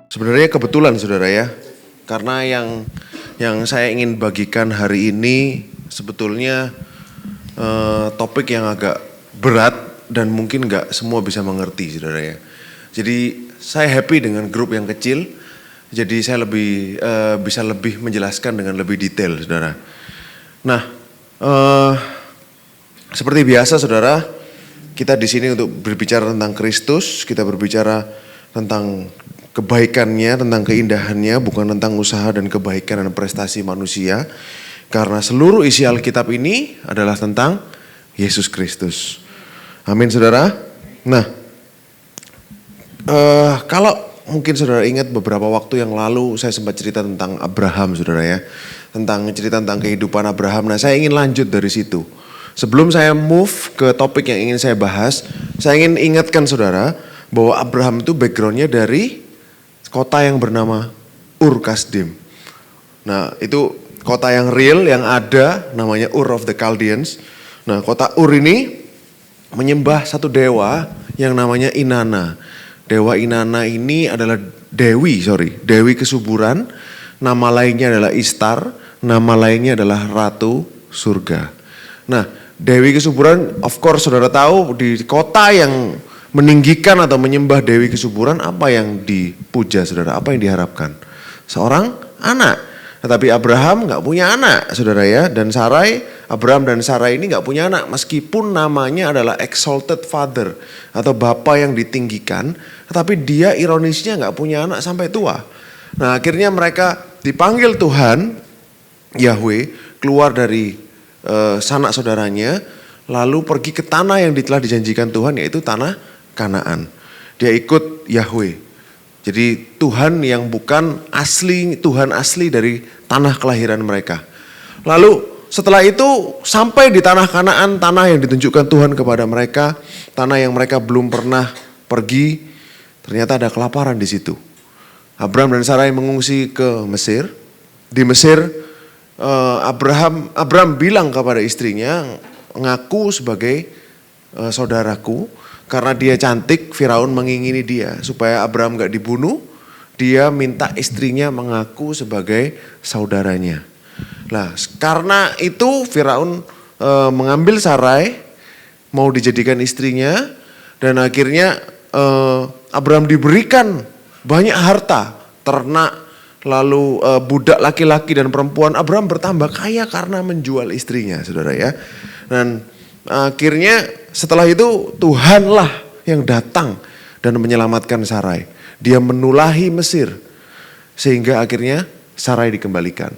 Sebenarnya kebetulan saudara ya, karena yang saya ingin bagikan hari ini sebetulnya topik yang agak berat dan mungkin nggak semua bisa mengerti saudara ya. Jadi saya happy dengan grup yang kecil, jadi saya bisa lebih menjelaskan dengan lebih detail saudara. Nah, seperti biasa saudara, kita di sini untuk berbicara tentang Kristus, kita berbicara tentang kebaikannya, tentang keindahannya, bukan tentang usaha dan kebaikan dan prestasi manusia. Karena seluruh isi Alkitab ini adalah tentang Yesus Kristus. Amin saudara. Nah, kalau mungkin saudara ingat beberapa waktu yang lalu saya sempat cerita tentang Abraham saudara ya. Cerita tentang kehidupan Abraham. Nah, saya ingin lanjut dari situ. Sebelum saya move ke topik yang ingin saya bahas, saya ingin ingatkan saudara bahwa Abraham itu backgroundnya dari kota yang bernama Ur Kasdim. Nah, itu kota yang real yang ada namanya Ur of the Chaldeans. Nah, kota Ur ini menyembah satu dewa yang namanya Inanna. Dewa Inanna ini adalah dewi kesuburan. Nama lainnya adalah Istar, nama lainnya adalah Ratu Surga. Nah, dewi kesuburan, of course saudara tahu di kota yang meninggikan atau menyembah dewi kesuburan, apa yang dipuja saudara, apa yang diharapkan? Seorang anak. Tetapi Abraham gak punya anak saudara ya, dan Abraham dan Sarai ini gak punya anak, meskipun namanya adalah exalted father atau bapa yang ditinggikan, tetapi dia ironisnya gak punya anak sampai tua. Nah, akhirnya mereka dipanggil Tuhan Yahweh keluar dari sanak saudaranya, lalu pergi ke tanah yang telah dijanjikan Tuhan, yaitu tanah Kanaan. Dia ikut Yahweh. Jadi Tuhan yang bukan asli, Tuhan asli dari tanah kelahiran mereka. Lalu setelah itu sampai di tanah Kanaan, tanah yang ditunjukkan Tuhan kepada mereka, tanah yang mereka belum pernah pergi. Ternyata ada kelaparan di situ. Abraham dan Sarai mengungsi ke Mesir. Di Mesir Abraham bilang kepada istrinya, ngaku sebagai saudaraku. Karena dia cantik, Firaun mengingini dia supaya Abraham gak dibunuh. Dia minta istrinya mengaku sebagai saudaranya. Nah, karena itu Firaun mengambil Sarai, mau dijadikan istrinya, dan akhirnya Abraham diberikan banyak harta, ternak, lalu budak laki-laki dan perempuan. Abraham bertambah kaya karena menjual istrinya, saudara ya. Dan akhirnya setelah itu Tuhanlah yang datang dan menyelamatkan Sarai. Dia menulahi Mesir sehingga akhirnya Sarai dikembalikan.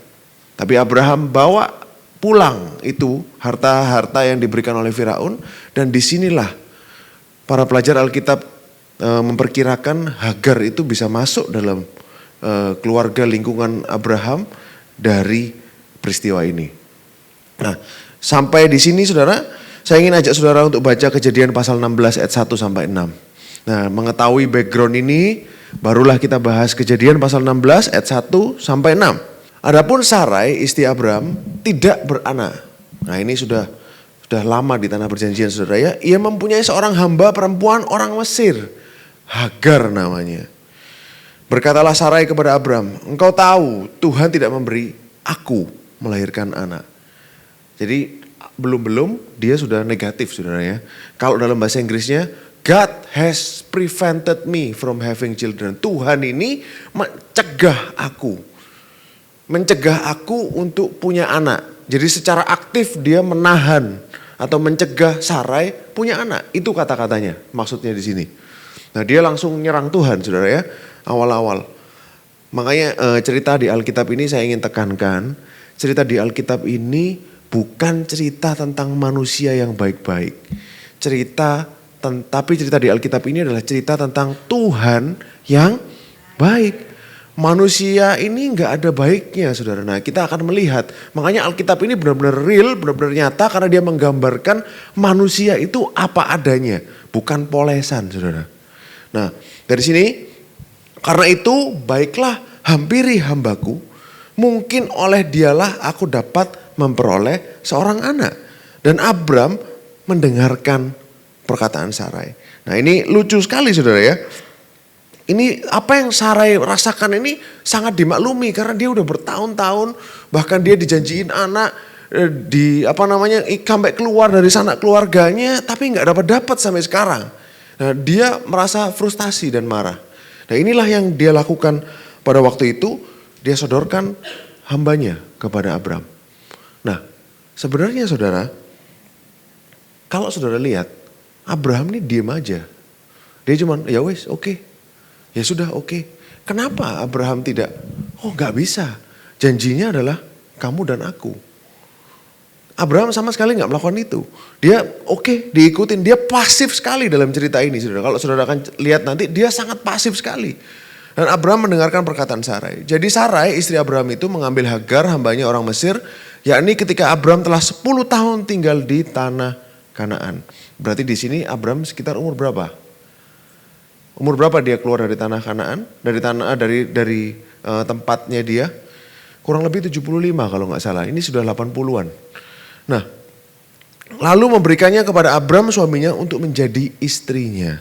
Tapi Abraham bawa pulang itu harta-harta yang diberikan oleh Firaun, dan disinilah para pelajar Alkitab memperkirakan Hagar itu bisa masuk dalam keluarga lingkungan Abraham dari peristiwa ini. Nah, sampai di sini saudara, saya ingin ajak saudara untuk baca Kejadian pasal 16 ayat 1 sampai 6. Nah, mengetahui background ini, barulah kita bahas Kejadian pasal 16 ayat 1 sampai 6. Adapun Sarai, istri Abraham, tidak beranak. Nah, ini sudah lama di tanah perjanjian saudara ya. Ia mempunyai seorang hamba perempuan orang Mesir, Hagar namanya. Berkatalah Sarai kepada Abraham, engkau tahu Tuhan tidak memberi aku melahirkan anak. Jadi belum dia sudah negatif saudara ya. Kalau dalam bahasa Inggrisnya, God has prevented me from having children. Tuhan ini mencegah aku untuk punya anak. Jadi secara aktif dia menahan atau mencegah Sarai punya anak. Itu kata-katanya, maksudnya di sini. Nah, dia langsung nyerang Tuhan saudara ya, awal-awal. Makanya cerita di Alkitab ini saya ingin tekankan, cerita di Alkitab ini bukan cerita tentang manusia yang baik-baik. Tapi cerita di Alkitab ini adalah cerita tentang Tuhan yang baik. Manusia ini gak ada baiknya saudara. Nah, kita akan melihat. Makanya Alkitab ini benar-benar real, benar-benar nyata. Karena dia menggambarkan manusia itu apa adanya. Bukan polesan saudara. Nah, dari sini, karena itu baiklah hampiri hambaku. Mungkin oleh dialah aku dapat memperoleh seorang anak. Dan Abram mendengarkan perkataan Sarai. Nah, ini lucu sekali saudara ya. Ini apa yang Sarai rasakan ini sangat dimaklumi karena dia udah bertahun-tahun, bahkan dia dijanjiin anak, sampai keluar dari sanak keluarganya, tapi nggak dapat sampai sekarang. Nah, dia merasa frustasi dan marah. Nah, inilah yang dia lakukan pada waktu itu, dia sodorkan hambanya kepada Abram. Nah, sebenarnya saudara, kalau saudara lihat, Abraham ini diem aja. Dia cuman, ya wes, oke. Ya sudah, oke. Kenapa Abraham tidak? Oh, nggak bisa. Janjinya adalah kamu dan aku. Abraham sama sekali nggak melakukan itu. Dia oke, diikutin. Dia pasif sekali dalam cerita ini, saudara. Kalau saudara akan lihat nanti, dia sangat pasif sekali. Dan Abraham mendengarkan perkataan Sarai. Jadi Sarai, istri Abraham itu mengambil Hagar, hambanya orang Mesir, yakni ketika Abraham telah 10 tahun tinggal di tanah Kanaan. Berarti di sini Abraham sekitar umur berapa? Umur berapa dia keluar dari tanah Kanaan? Dari tempatnya dia? Kurang lebih 75 kalau nggak salah. Ini sudah 80-an. Nah, lalu memberikannya kepada Abram suaminya untuk menjadi istrinya.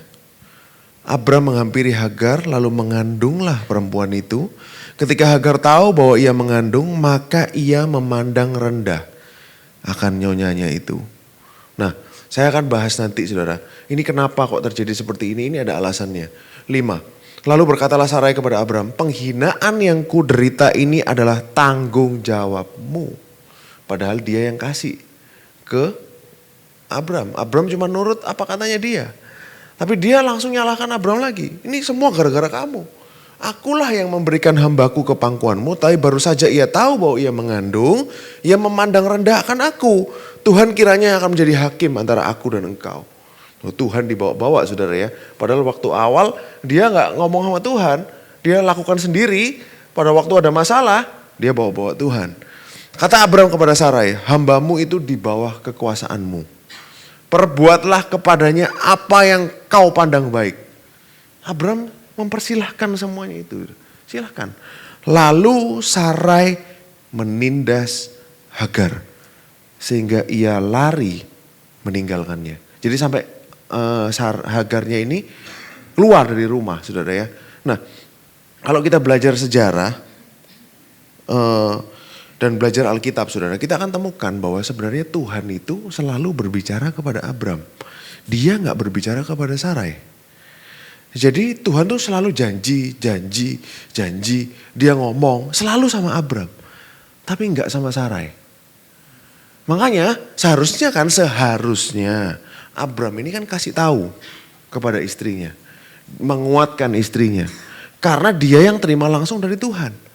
Abram menghampiri Hagar lalu mengandunglah perempuan itu. Ketika Hagar tahu bahwa ia mengandung, maka ia memandang rendah akan nyonyanya itu. Nah, saya akan bahas nanti saudara. Ini kenapa kok terjadi seperti ini ada alasannya. 5. Lalu berkatalah Sarai kepada Abram, penghinaan yang ku derita ini adalah tanggung jawabmu. Padahal dia yang kasih ke Abram. Abram cuma nurut apa katanya dia. Tapi dia langsung nyalahkan Abram lagi. Ini semua gara-gara kamu. Akulah yang memberikan hambaku ke pangkuanmu, tapi baru saja ia tahu bahwa ia mengandung, ia memandang rendah akan aku. Tuhan kiranya akan menjadi hakim antara aku dan engkau. Tuhan dibawa-bawa saudara ya. Padahal waktu awal dia gak ngomong sama Tuhan, dia lakukan sendiri. Pada waktu ada masalah, dia bawa-bawa Tuhan. Kata Abram kepada Sarai, hambamu itu di bawah kekuasaanmu. Perbuatlah kepadanya apa yang kau pandang baik. Abram mempersilahkan semuanya itu. Silahkan. Lalu Sarai menindas Hagar. Sehingga ia lari meninggalkannya. Jadi sampai Hagarnya ini keluar dari rumah saudara ya. Nah kalau kita belajar sejarah dan belajar Alkitab saudara. Kita akan temukan bahwa sebenarnya Tuhan itu selalu berbicara kepada Abram. Dia gak berbicara kepada Sarai. Jadi Tuhan tuh selalu janji. Dia ngomong selalu sama Abram. Tapi enggak sama Sarai. Makanya seharusnya Abram ini kan kasih tahu kepada istrinya. Menguatkan istrinya. Karena dia yang terima langsung dari Tuhan.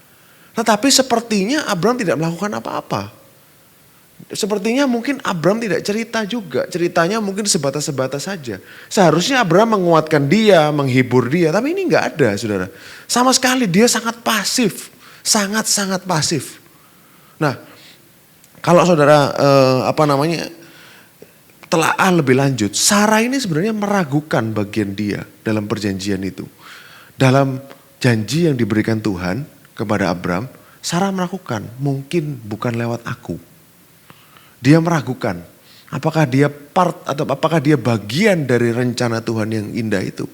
Tetapi sepertinya Abram tidak melakukan apa-apa. Sepertinya mungkin Abram tidak cerita juga. Ceritanya mungkin sebatas-sebatas saja. Seharusnya Abram menguatkan dia, menghibur dia. Tapi ini gak ada saudara. Sama sekali dia sangat pasif. Sangat-sangat pasif. Nah kalau saudara telaah lebih lanjut. Sarah ini sebenarnya meragukan bagian dia dalam perjanjian itu. Dalam janji yang diberikan Tuhan kepada Abram. Sarah meragukan mungkin bukan lewat aku. Dia meragukan apakah dia part atau apakah dia bagian dari rencana Tuhan yang indah itu.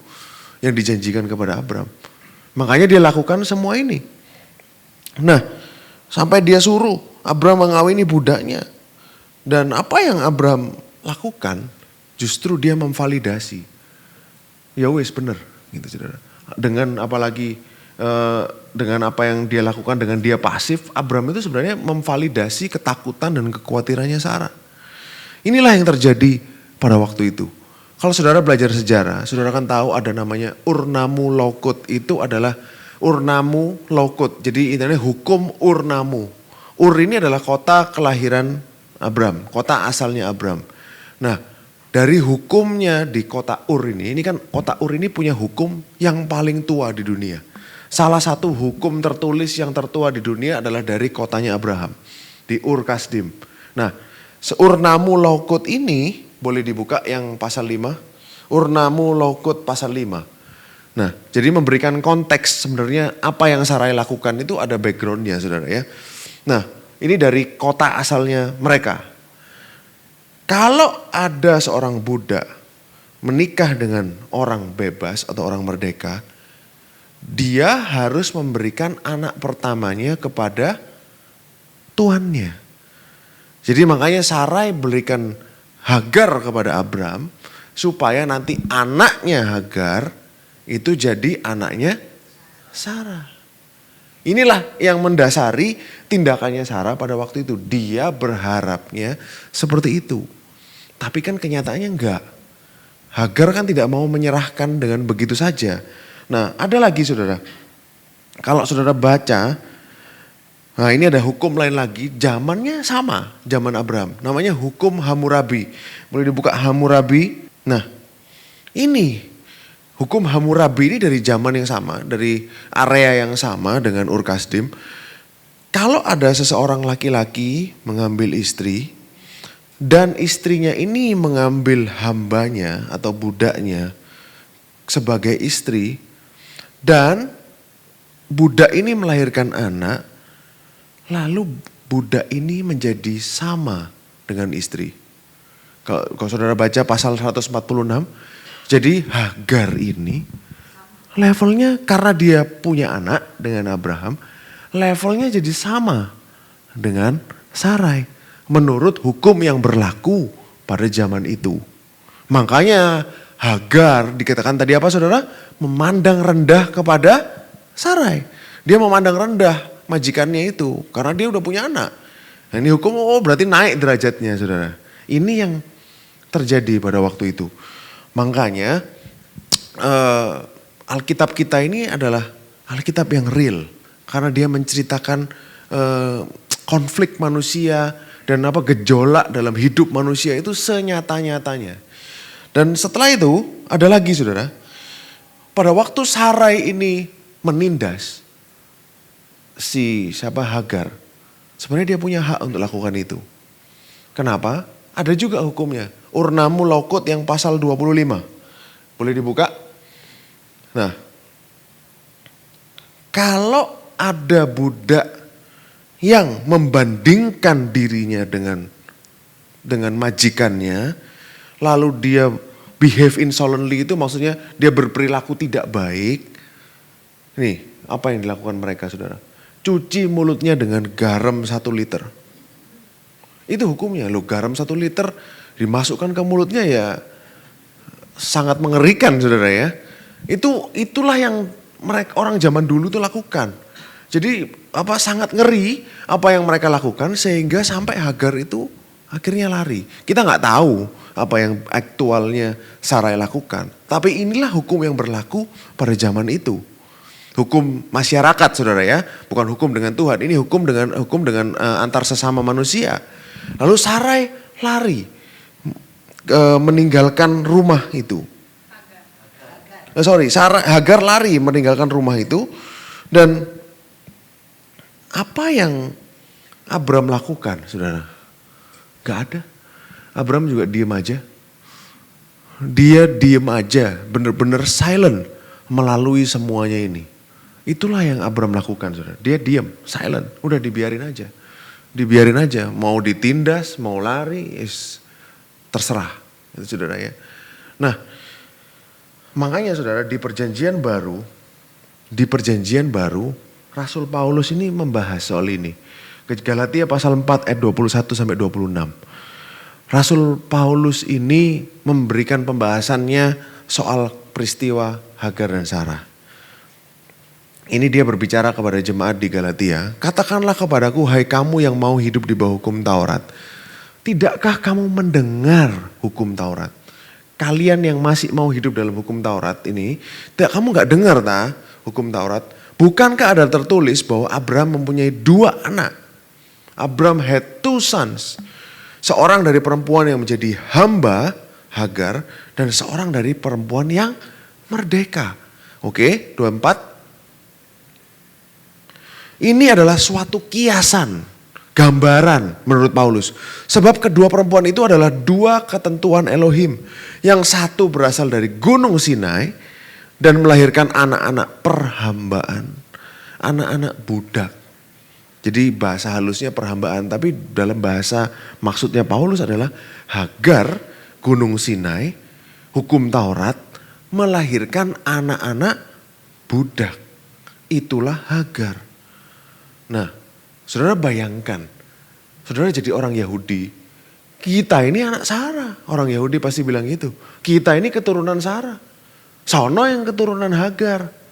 Yang dijanjikan kepada Abram. Makanya dia lakukan semua ini. Nah sampai dia suruh Abram mengawini budaknya. Dan apa yang Abram lakukan justru dia memvalidasi. Ya wes benar gitu saudara. Dengan apalagi dengan apa yang dia lakukan dengan dia pasif, Abram itu sebenarnya memvalidasi ketakutan dan kekhawatirannya Sarah. Inilah yang terjadi pada waktu itu. Kalau saudara belajar sejarah, saudara kan tahu ada namanya Urnamu Lokut. Itu adalah Urnamu Lokut. Jadi intinya hukum Urnamu. Ur ini adalah kota kelahiran Abram, kota asalnya Abram. Nah, dari hukumnya di kota Ur ini kan kota Ur ini punya hukum yang paling tua di dunia. Salah satu hukum tertulis yang tertua di dunia adalah dari kotanya Abraham, di Ur Kasdim. Nah, Urnamu Lokut ini boleh dibuka yang pasal 5. Urnamu Lokut pasal 5. Nah, jadi memberikan konteks sebenarnya apa yang Sarai lakukan itu ada backgroundnya saudara ya. Nah, ini dari kota asalnya mereka. Kalau ada seorang budak menikah dengan orang bebas atau orang merdeka, dia harus memberikan anak pertamanya kepada tuannya. Jadi makanya Sarai berikan Hagar kepada Abram supaya nanti anaknya Hagar itu jadi anaknya Sarah. Inilah yang mendasari tindakannya Sarah pada waktu itu. Dia berharapnya seperti itu. Tapi kan kenyataannya enggak. Hagar kan tidak mau menyerahkan dengan begitu saja. Nah, ada lagi saudara. Kalau saudara baca, nah ini ada hukum lain lagi, zamannya sama, zaman Abraham. Namanya hukum Hammurabi. Boleh dibuka Hammurabi. Nah, ini hukum Hammurabi ini dari zaman yang sama, dari area yang sama dengan Ur Kasdim. Kalau ada seseorang laki-laki mengambil istri, dan istrinya ini mengambil hambanya atau budaknya sebagai istri, dan budak ini melahirkan anak, lalu budak ini menjadi sama dengan istri. Kalau saudara baca pasal 146, jadi Hagar ini levelnya karena dia punya anak dengan Abraham, levelnya jadi sama dengan Sarai. Menurut hukum yang berlaku pada zaman itu. Makanya Hagar dikatakan tadi apa saudara? Memandang rendah kepada Sarai. Dia memandang rendah majikannya itu karena dia udah punya anak. Nah, ini hukum berarti naik derajatnya saudara. Ini yang terjadi pada waktu itu. Makanya Alkitab kita ini adalah Alkitab yang real. Karena dia menceritakan konflik manusia dan gejolak dalam hidup manusia itu senyata-nyatanya. Dan setelah itu ada lagi saudara. Pada waktu Sarai ini menindas si Hagar. Sebenarnya dia punya hak untuk lakukan itu. Kenapa? Ada juga hukumnya. Urnamu Laukot yang pasal 25. Boleh dibuka? Nah, kalau ada budak yang membandingkan dirinya dengan majikannya, lalu dia behave insolently, itu maksudnya dia berperilaku tidak baik. Nih, apa yang dilakukan mereka saudara? Cuci mulutnya dengan garam 1 liter. Itu hukumnya loh, garam 1 liter dimasukkan ke mulutnya ya sangat mengerikan saudara ya. Itulah yang mereka orang zaman dulu tuh lakukan. Jadi sangat ngeri apa yang mereka lakukan sehingga sampai Hagar itu akhirnya lari. Kita nggak tahu apa yang aktualnya Sarai lakukan. Tapi inilah hukum yang berlaku pada zaman itu. Hukum masyarakat saudara ya, bukan hukum dengan Tuhan. Ini hukum dengan antar sesama manusia. Lalu Sarai lari meninggalkan rumah itu. Hagar lari meninggalkan rumah itu dan apa yang Abram lakukan, saudara? Gak ada. Abram juga diem aja. Dia diem aja, benar-benar silent melalui semuanya ini. Itulah yang Abram lakukan, saudara. Dia diem, silent, udah dibiarin aja. Dibiarin aja, mau ditindas, mau lari, terserah. Itu saudara ya. Nah, makanya saudara di perjanjian baru, Rasul Paulus ini membahas soal ini. Galatia pasal 4 ayat 21 sampai 26. Rasul Paulus ini memberikan pembahasannya soal peristiwa Hagar dan Sarah. Ini dia berbicara kepada jemaat di Galatia. Katakanlah kepadaku, hai kamu yang mau hidup di bawah hukum Taurat. Tidakkah kamu mendengar hukum Taurat? Kalian yang masih mau hidup dalam hukum Taurat ini, kamu gak dengar hukum Taurat? Bukankah ada tertulis bahwa Abraham mempunyai 2 anak? Abraham had 2 sons. Seorang dari perempuan yang menjadi hamba, Hagar, dan seorang dari perempuan yang merdeka. Oke, 24. Ini adalah suatu kiasan, gambaran menurut Paulus. Sebab kedua perempuan itu adalah 2 ketentuan Elohim. Yang satu berasal dari Gunung Sinai, dan melahirkan anak-anak perhambaan, anak-anak budak. Jadi bahasa halusnya perhambaan, tapi dalam bahasa maksudnya Paulus adalah Hagar, Gunung Sinai, hukum Taurat, melahirkan anak-anak budak. itulah Hagar. Nah, saudara bayangkan, saudara jadi orang Yahudi, kita ini anak Sarah. Orang Yahudi pasti bilang gitu. Kita ini keturunan Sarah. Sono yang keturunan Hagar.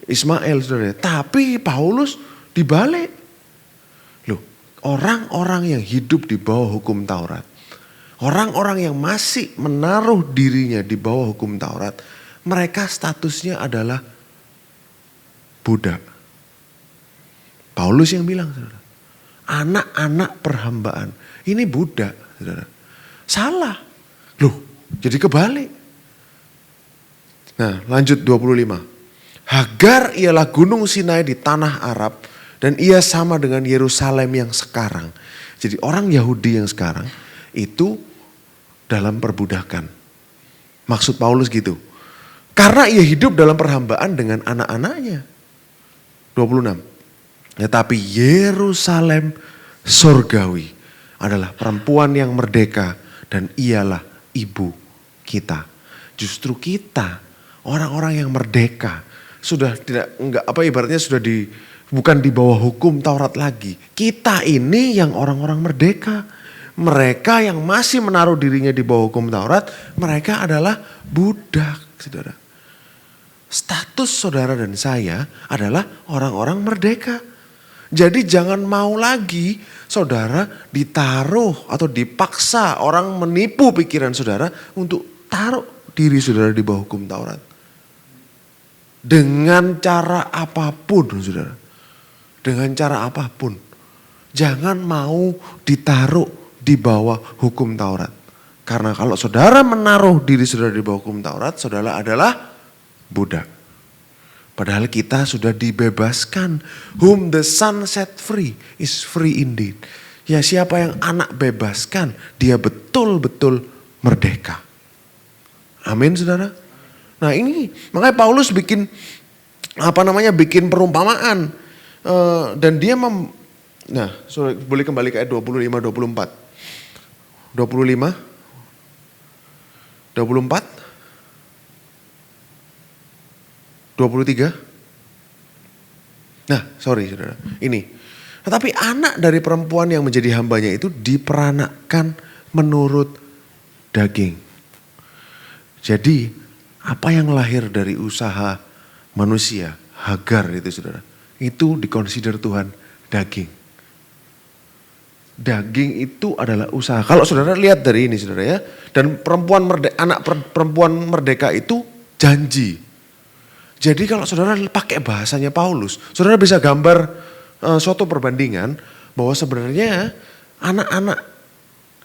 Ismail, saudara. Tapi Paulus dibalik. Loh, orang-orang yang hidup di bawah hukum Taurat, orang-orang yang masih menaruh dirinya di bawah hukum Taurat, mereka statusnya adalah budak. Paulus yang bilang, saudara, anak-anak perhambaan, ini budak, saudara. Salah. Loh, jadi kebalik. Nah, lanjut 25. Hagar ialah gunung Sinai di tanah Arab dan ia sama dengan Yerusalem yang sekarang. Jadi orang Yahudi yang sekarang itu dalam perbudakan. Maksud Paulus gitu. Karena ia hidup dalam perhambaan dengan anak-anaknya. 26. Tetapi Yerusalem surgawi adalah perempuan yang merdeka dan ialah ibu kita. Justru kita orang-orang yang merdeka sudah ibaratnya sudah bukan di bawah hukum Taurat lagi. Kita ini yang orang-orang merdeka. Mereka yang masih menaruh dirinya di bawah hukum Taurat, mereka adalah budak, saudara. Status saudara dan saya adalah orang-orang merdeka. Jadi jangan mau lagi saudara ditaruh atau dipaksa orang menipu pikiran saudara untuk taruh diri saudara di bawah hukum Taurat. Dengan cara apapun, saudara. Dengan cara apapun. Jangan mau ditaruh di bawah hukum Taurat. Karena kalau saudara menaruh diri saudara di bawah hukum Taurat, saudara adalah budak. Padahal kita sudah dibebaskan. Whom the Son set free is free indeed. Ya, siapa yang anak bebaskan, dia betul-betul merdeka. Amin, saudara. Nah ini makanya Paulus bikin perumpamaan dan dia boleh kembali ke ayat 25 24. 25 24 23. Nah, saudara. Ini. Tetapi anak dari perempuan yang menjadi hambanya itu diperanakkan menurut daging. Jadi, apa yang lahir dari usaha manusia, Hagar itu, saudara, itu dikonsider Tuhan daging. Daging itu adalah usaha. Kalau saudara lihat dari ini, saudara ya, dan anak perempuan merdeka itu janji. Jadi kalau saudara pakai bahasanya Paulus, saudara bisa gambar suatu perbandingan bahwa sebenarnya anak-anak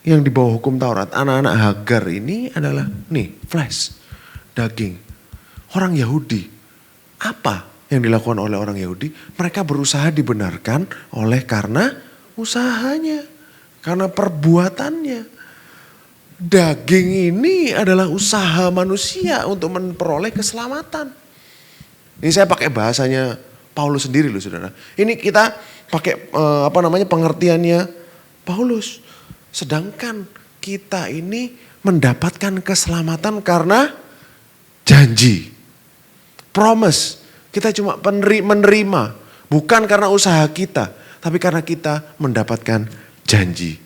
yang di bawah hukum Taurat, anak-anak Hagar ini adalah flesh, daging. Orang Yahudi, apa yang dilakukan oleh orang Yahudi? Mereka berusaha dibenarkan karena usahanya, karena perbuatannya. Daging ini adalah usaha manusia untuk memperoleh keselamatan. Ini saya pakai bahasanya Paulus sendiri loh, saudara. Ini kita pakai pengertiannya Paulus. Sedangkan kita ini mendapatkan keselamatan karena janji. Promise. Kita cuma menerima. Bukan karena usaha kita. Tapi karena kita mendapatkan janji.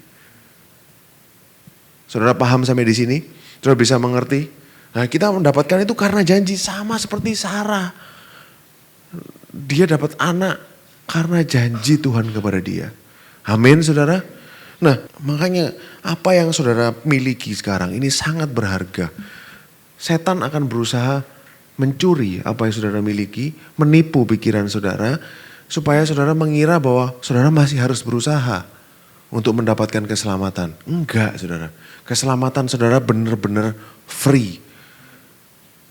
Saudara paham sampai di sini? Saudara bisa mengerti? Nah, kita mendapatkan itu karena janji, sama seperti Sarah. Dia dapat anak karena janji Tuhan kepada dia. Amin, saudara. Nah, makanya apa yang saudara miliki sekarang ini sangat berharga. Setan akan berusaha mencuri apa yang saudara miliki, menipu pikiran saudara, supaya saudara mengira bahwa saudara masih harus berusaha untuk mendapatkan keselamatan. Enggak, saudara. Keselamatan saudara benar-benar free.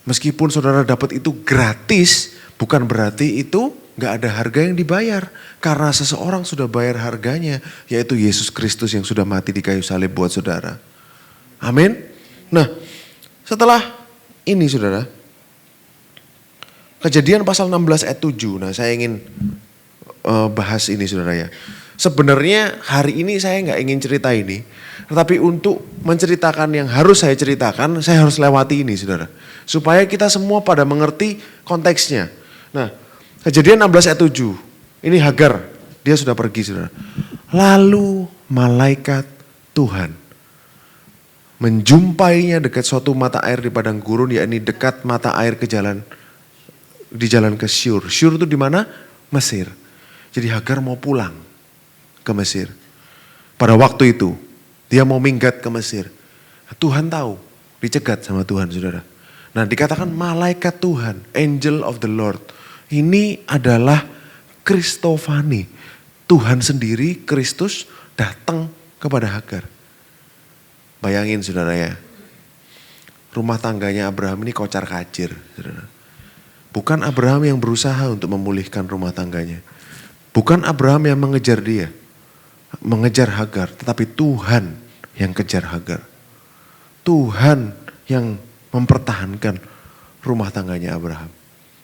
Meskipun saudara dapat itu gratis, bukan berarti itu gak ada harga yang dibayar. Karena seseorang sudah bayar harganya, yaitu Yesus Kristus yang sudah mati di kayu salib buat saudara. Amin. Nah, setelah ini saudara, Kejadian pasal 16 ayat 7. Nah, saya ingin bahas ini saudara ya. Sebenarnya hari ini saya gak ingin cerita ini. Tetapi untuk menceritakan yang harus saya ceritakan, saya harus lewati ini saudara. Supaya kita semua pada mengerti konteksnya. Nah, Kejadian 16 ayat 7. Ini Hagar, dia sudah pergi saudara. Lalu malaikat Tuhan menjumpainya dekat suatu mata air di padang gurun, yakni dekat mata air di jalan ke Syur. Syur itu di mana? Mesir. Jadi Hagar mau pulang ke Mesir. Pada waktu itu dia mau minggat ke Mesir. Tuhan tahu, dicegat sama Tuhan saudara. Nah dikatakan malaikat Tuhan, angel of the Lord. Ini adalah Kristofani. Tuhan sendiri, Kristus datang kepada Hagar. Bayangin saudara ya, rumah tangganya Abraham ini kocar kacir. Saudara. Bukan Abraham yang berusaha untuk memulihkan rumah tangganya. Bukan Abraham yang mengejar dia, mengejar Hagar. Tetapi Tuhan yang kejar Hagar. Tuhan yang mempertahankan rumah tangganya Abraham.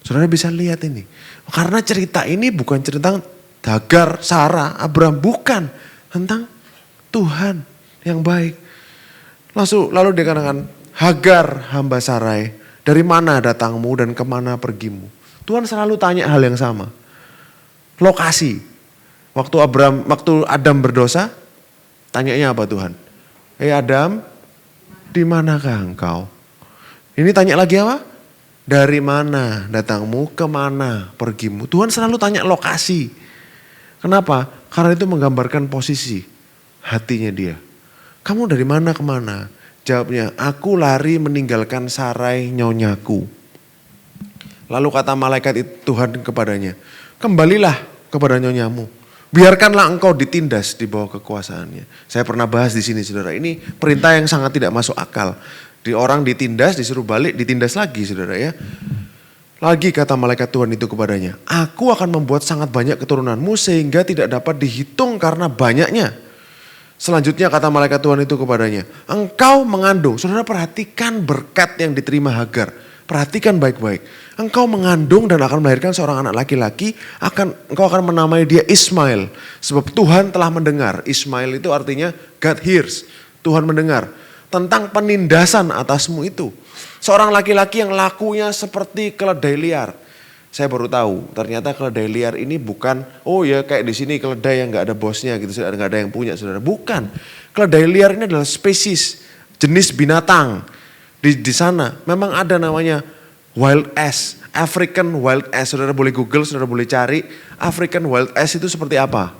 Saudara bisa lihat ini. Karena cerita ini bukan cerita Hagar, Sarah, Abraham. Bukan. Tentang Tuhan yang baik. Lalu dikatakan, Hagar hamba Sarai, dari mana datangmu dan kemana pergimu? Tuhan selalu tanya hal yang sama. Lokasi. Waktu Adam berdosa, tanyanya apa Tuhan? Adam, di manakah engkau? Ini tanya lagi apa? Dari mana datangmu, kemana pergimu? Tuhan selalu tanya lokasi. Kenapa? Karena itu menggambarkan posisi hatinya dia. Kamu dari mana kemana? Jawabnya, aku lari meninggalkan Sarai nyonyaku. Lalu kata malaikat itu Tuhan kepadanya, kembalilah kepada nyonyamu. Biarkanlah engkau ditindas di bawah kekuasaannya. Saya pernah bahas di sini saudara, ini perintah yang sangat tidak masuk akal. Di orang ditindas, disuruh balik, ditindas lagi saudara ya. Lagi kata malaikat Tuhan itu kepadanya, aku akan membuat sangat banyak keturunanmu sehingga tidak dapat dihitung karena banyaknya. Selanjutnya kata malaikat Tuhan itu kepadanya, engkau mengandung. Saudara perhatikan berkat yang diterima Hagar. Perhatikan baik-baik. Engkau mengandung dan akan melahirkan seorang anak laki-laki. Engkau akan menamai dia Ismail. Sebab Tuhan telah mendengar. Ismail itu artinya God hears. Tuhan mendengar. Tentang penindasan atasmu itu. Seorang laki-laki yang lakunya seperti keledai liar. Saya baru tahu ternyata keledai liar ini bukan, oh ya kayak di sini keledai yang gak ada bosnya gitu, gak ada yang punya saudara. Bukan, keledai liar ini adalah spesies, jenis binatang. Di sana memang ada namanya wild ass, African wild ass. Saudara boleh Google, saudara boleh cari African wild ass itu seperti apa.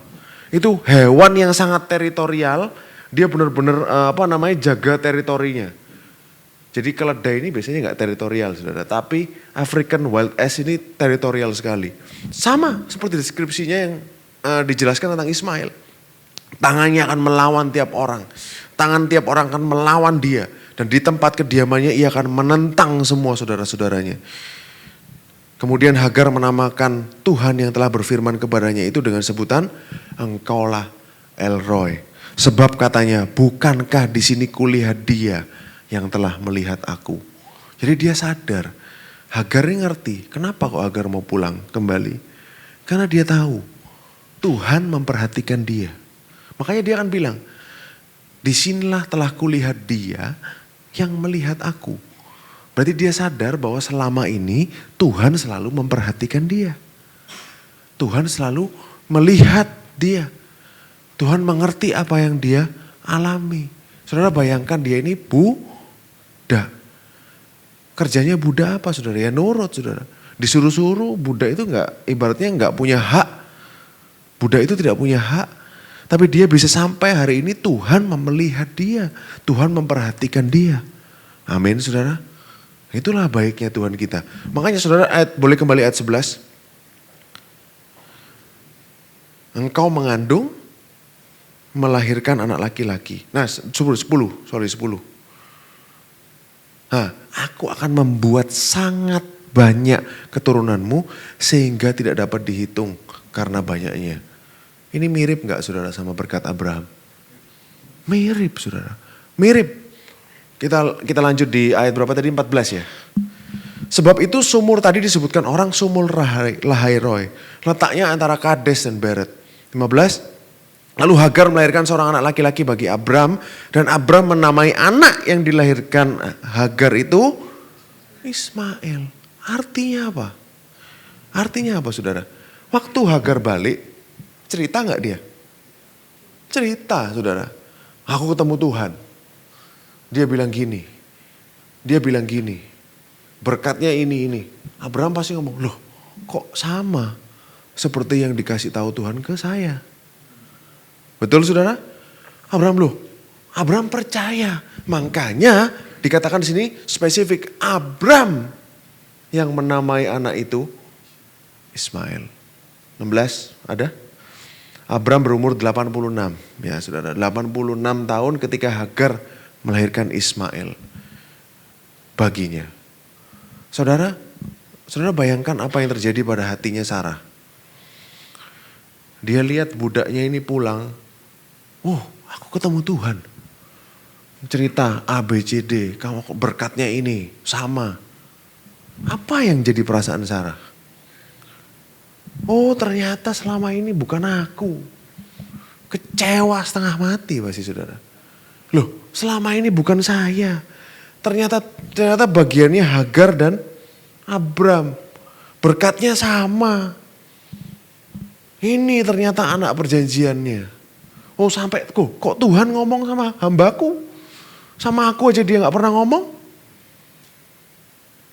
Itu hewan yang sangat teritorial, dia benar-benar jaga teritorinya. Jadi keledai ini biasanya gak teritorial saudara, tapi African wild ass ini teritorial sekali. Sama seperti deskripsinya yang dijelaskan tentang Ismail. Tangannya akan melawan tiap orang, tangan tiap orang akan melawan dia. Dan di tempat kediamannya ia akan menentang semua saudara-saudaranya. Kemudian Hagar menamakan Tuhan yang telah berfirman kepadanya itu dengan sebutan engkaulah El Roy. Sebab katanya, bukankah di sini kulihat dia yang telah melihat aku. Jadi dia sadar, Hagar ini ngerti, kenapa kok Hagar mau pulang kembali? Karena dia tahu, Tuhan memperhatikan dia. Makanya dia akan bilang, disinilah telah kulihat dia yang melihat aku. Berarti dia sadar bahwa selama ini Tuhan selalu memperhatikan dia. Tuhan selalu melihat dia. Tuhan mengerti apa yang dia alami. Saudara bayangkan dia ini Buddha. Kerjanya Buddha apa saudara? Ya nurut saudara. Disuruh-suruh Buddha itu ibaratnya enggak punya hak. Buddha itu tidak punya hak. Tapi dia bisa sampai hari ini Tuhan melihat dia. Tuhan memperhatikan dia. Amin saudara. Itulah baiknya Tuhan kita. Makanya saudara boleh kembali ayat 11. Engkau mengandung, melahirkan anak laki-laki. Nah 10. Nah, aku akan membuat sangat banyak keturunanmu sehingga tidak dapat dihitung karena banyaknya. Ini mirip gak saudara sama berkat Abraham? Mirip saudara, mirip. Kita lanjut di ayat berapa tadi? 14 ya. Sebab itu sumur tadi disebutkan orang sumur Lahairoi. Letaknya antara Kades dan Beret. 15. Lalu Hagar melahirkan seorang anak laki-laki bagi Abram. Dan Abram menamai anak yang dilahirkan Hagar itu Ismail. Artinya apa? Artinya apa saudara? Waktu Hagar balik, cerita gak dia? Cerita saudara. Aku ketemu Tuhan. Dia bilang gini. Berkatnya ini. Abraham pasti ngomong, loh kok sama seperti yang dikasih tahu Tuhan ke saya. Betul saudara? Abraham percaya. Makanya dikatakan di sini spesifik Abraham yang menamai anak itu Ismail. 16 ada? Abraham berumur 86. Ya saudara, 86 tahun ketika Hagar melahirkan Ismail baginya. Saudara bayangkan apa yang terjadi pada hatinya Sarah. Dia lihat budaknya ini pulang. Aku ketemu Tuhan. Cerita A, B, C, D. Kamu berkatnya ini sama. Apa yang jadi perasaan Sarah? Ternyata selama ini bukan aku. Kecewa setengah mati pasti saudara. Loh, selama ini bukan saya. Ternyata bagiannya Hagar dan Abram. Berkatnya sama. Ini ternyata anak perjanjiannya. Sampai kok Tuhan ngomong sama hambaku? Sama aku aja dia gak pernah ngomong?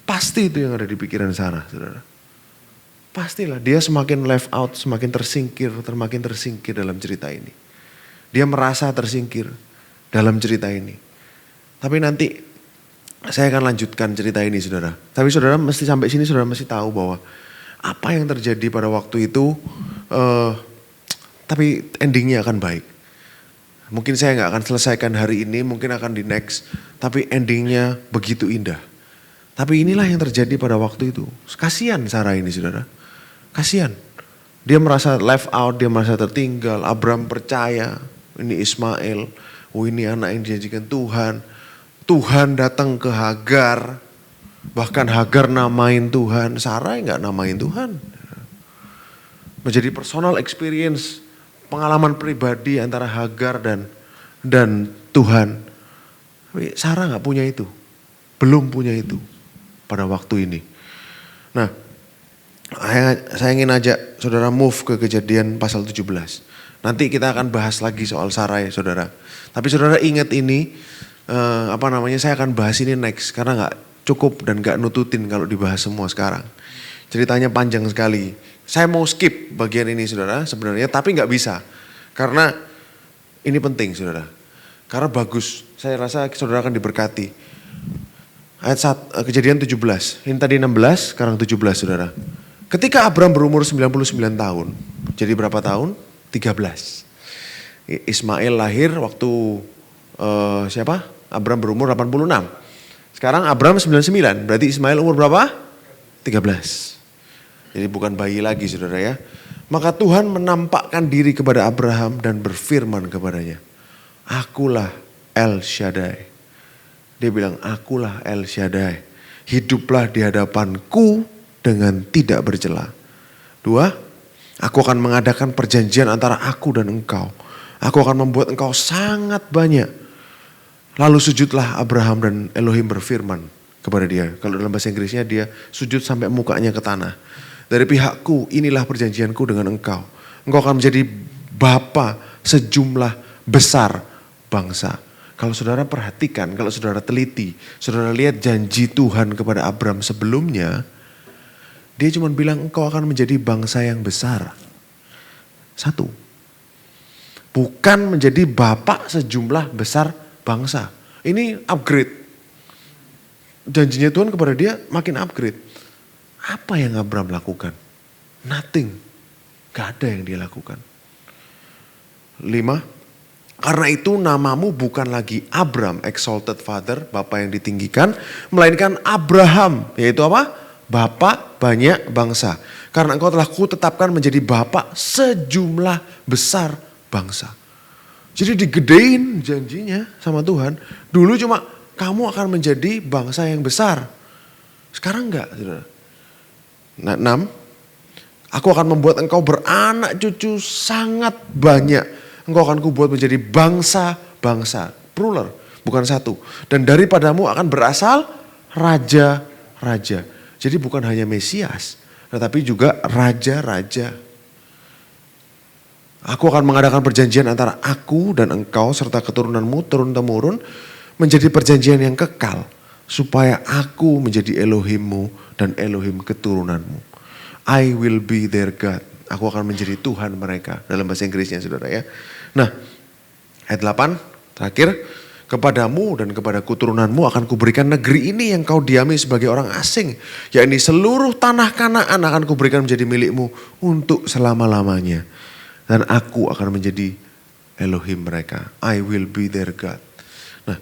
Pasti itu yang ada di pikiran Sarah, saudara. Pastilah dia semakin left out, semakin tersingkir dalam cerita ini. Dia merasa tersingkir dalam cerita ini. Tapi nanti saya akan lanjutkan cerita ini saudara. Tapi saudara mesti sampai sini saudara mesti tahu bahwa apa yang terjadi pada waktu itu tapi endingnya akan baik. Mungkin saya gak akan selesaikan hari ini, mungkin akan di next. Tapi endingnya begitu indah. Tapi inilah yang terjadi pada waktu itu. Kasihan Sarah ini saudara. Kasihan. Dia merasa left out, dia merasa tertinggal. Abram percaya, ini Ismail. Ini anak yang dijanjikan Tuhan. Tuhan datang ke Hagar. Bahkan Hagar namain Tuhan. Sarah gak namain Tuhan. Menjadi personal experience, pengalaman pribadi antara Hagar dan Tuhan. Tapi Sarah gak punya itu. Belum punya itu pada waktu ini. Nah, saya ingin ajak saudara move ke Kejadian pasal 17. Nanti kita akan bahas lagi soal Sarah ya saudara. Tapi saudara ingat ini, saya akan bahas ini next. Karena gak cukup dan gak nututin kalau dibahas semua sekarang. Ceritanya panjang sekali. Saya mau skip bagian ini saudara sebenarnya, tapi gak bisa. Karena ini penting saudara. Karena bagus, saya rasa saudara akan diberkati. Ayat Kejadian 17, ini tadi 16, sekarang 17 saudara. Ketika Abram berumur 99 tahun, jadi berapa tahun? 13. Ismail lahir waktu Abram berumur 86. Sekarang Abram 99, berarti Ismail umur berapa? 13. Jadi bukan bayi lagi saudara ya. Maka Tuhan menampakkan diri kepada Abraham dan berfirman kepadanya. Akulah El Shaddai. Dia bilang, akulah El Shaddai. Hiduplah di hadapanku dengan tidak bercela. 2, aku akan mengadakan perjanjian antara aku dan engkau. Aku akan membuat engkau sangat banyak. Lalu sujudlah Abraham dan Elohim berfirman kepada dia. Kalau dalam bahasa Inggrisnya dia sujud sampai mukanya ke tanah. Dari pihakku inilah perjanjianku dengan engkau. Engkau akan menjadi bapa sejumlah besar bangsa. Kalau saudara perhatikan, kalau saudara teliti, saudara lihat janji Tuhan kepada Abram sebelumnya, dia cuma bilang engkau akan menjadi bangsa yang besar. 1. Bukan menjadi bapak sejumlah besar bangsa. Ini upgrade. Janjinya Tuhan kepada dia makin upgrade. Apa yang Abram lakukan? Nothing. Gak ada yang dia lakukan. 5. Karena itu namamu bukan lagi Abram, exalted father, Bapa yang ditinggikan. Melainkan Abraham, yaitu apa? Bapa banyak bangsa. Karena engkau telah kutetapkan menjadi bapa sejumlah besar bangsa. Jadi digedein janjinya sama Tuhan. Dulu cuma kamu akan menjadi bangsa yang besar. Sekarang enggak, saudara. Nah, 6. Aku akan membuat engkau beranak cucu sangat banyak. Engkau akan kubuat menjadi bangsa-bangsa. Plural, bukan satu. Dan daripadamu akan berasal raja-raja. Jadi bukan hanya Mesias. tetapi juga raja-raja. Aku akan mengadakan perjanjian antara aku dan engkau serta keturunanmu turun-temurun menjadi perjanjian yang kekal. Supaya aku menjadi Elohimmu dan Elohim keturunanmu. I will be their God. Aku akan menjadi Tuhan mereka. Dalam bahasa Inggrisnya saudara ya. Nah ayat 8 terakhir. Kepadamu dan kepada keturunanmu akan kuberikan negeri ini yang kau diami sebagai orang asing. Yakni seluruh tanah Kanaan akan kuberikan menjadi milikmu untuk selama-lamanya. Dan aku akan menjadi Elohim mereka. I will be their God. Nah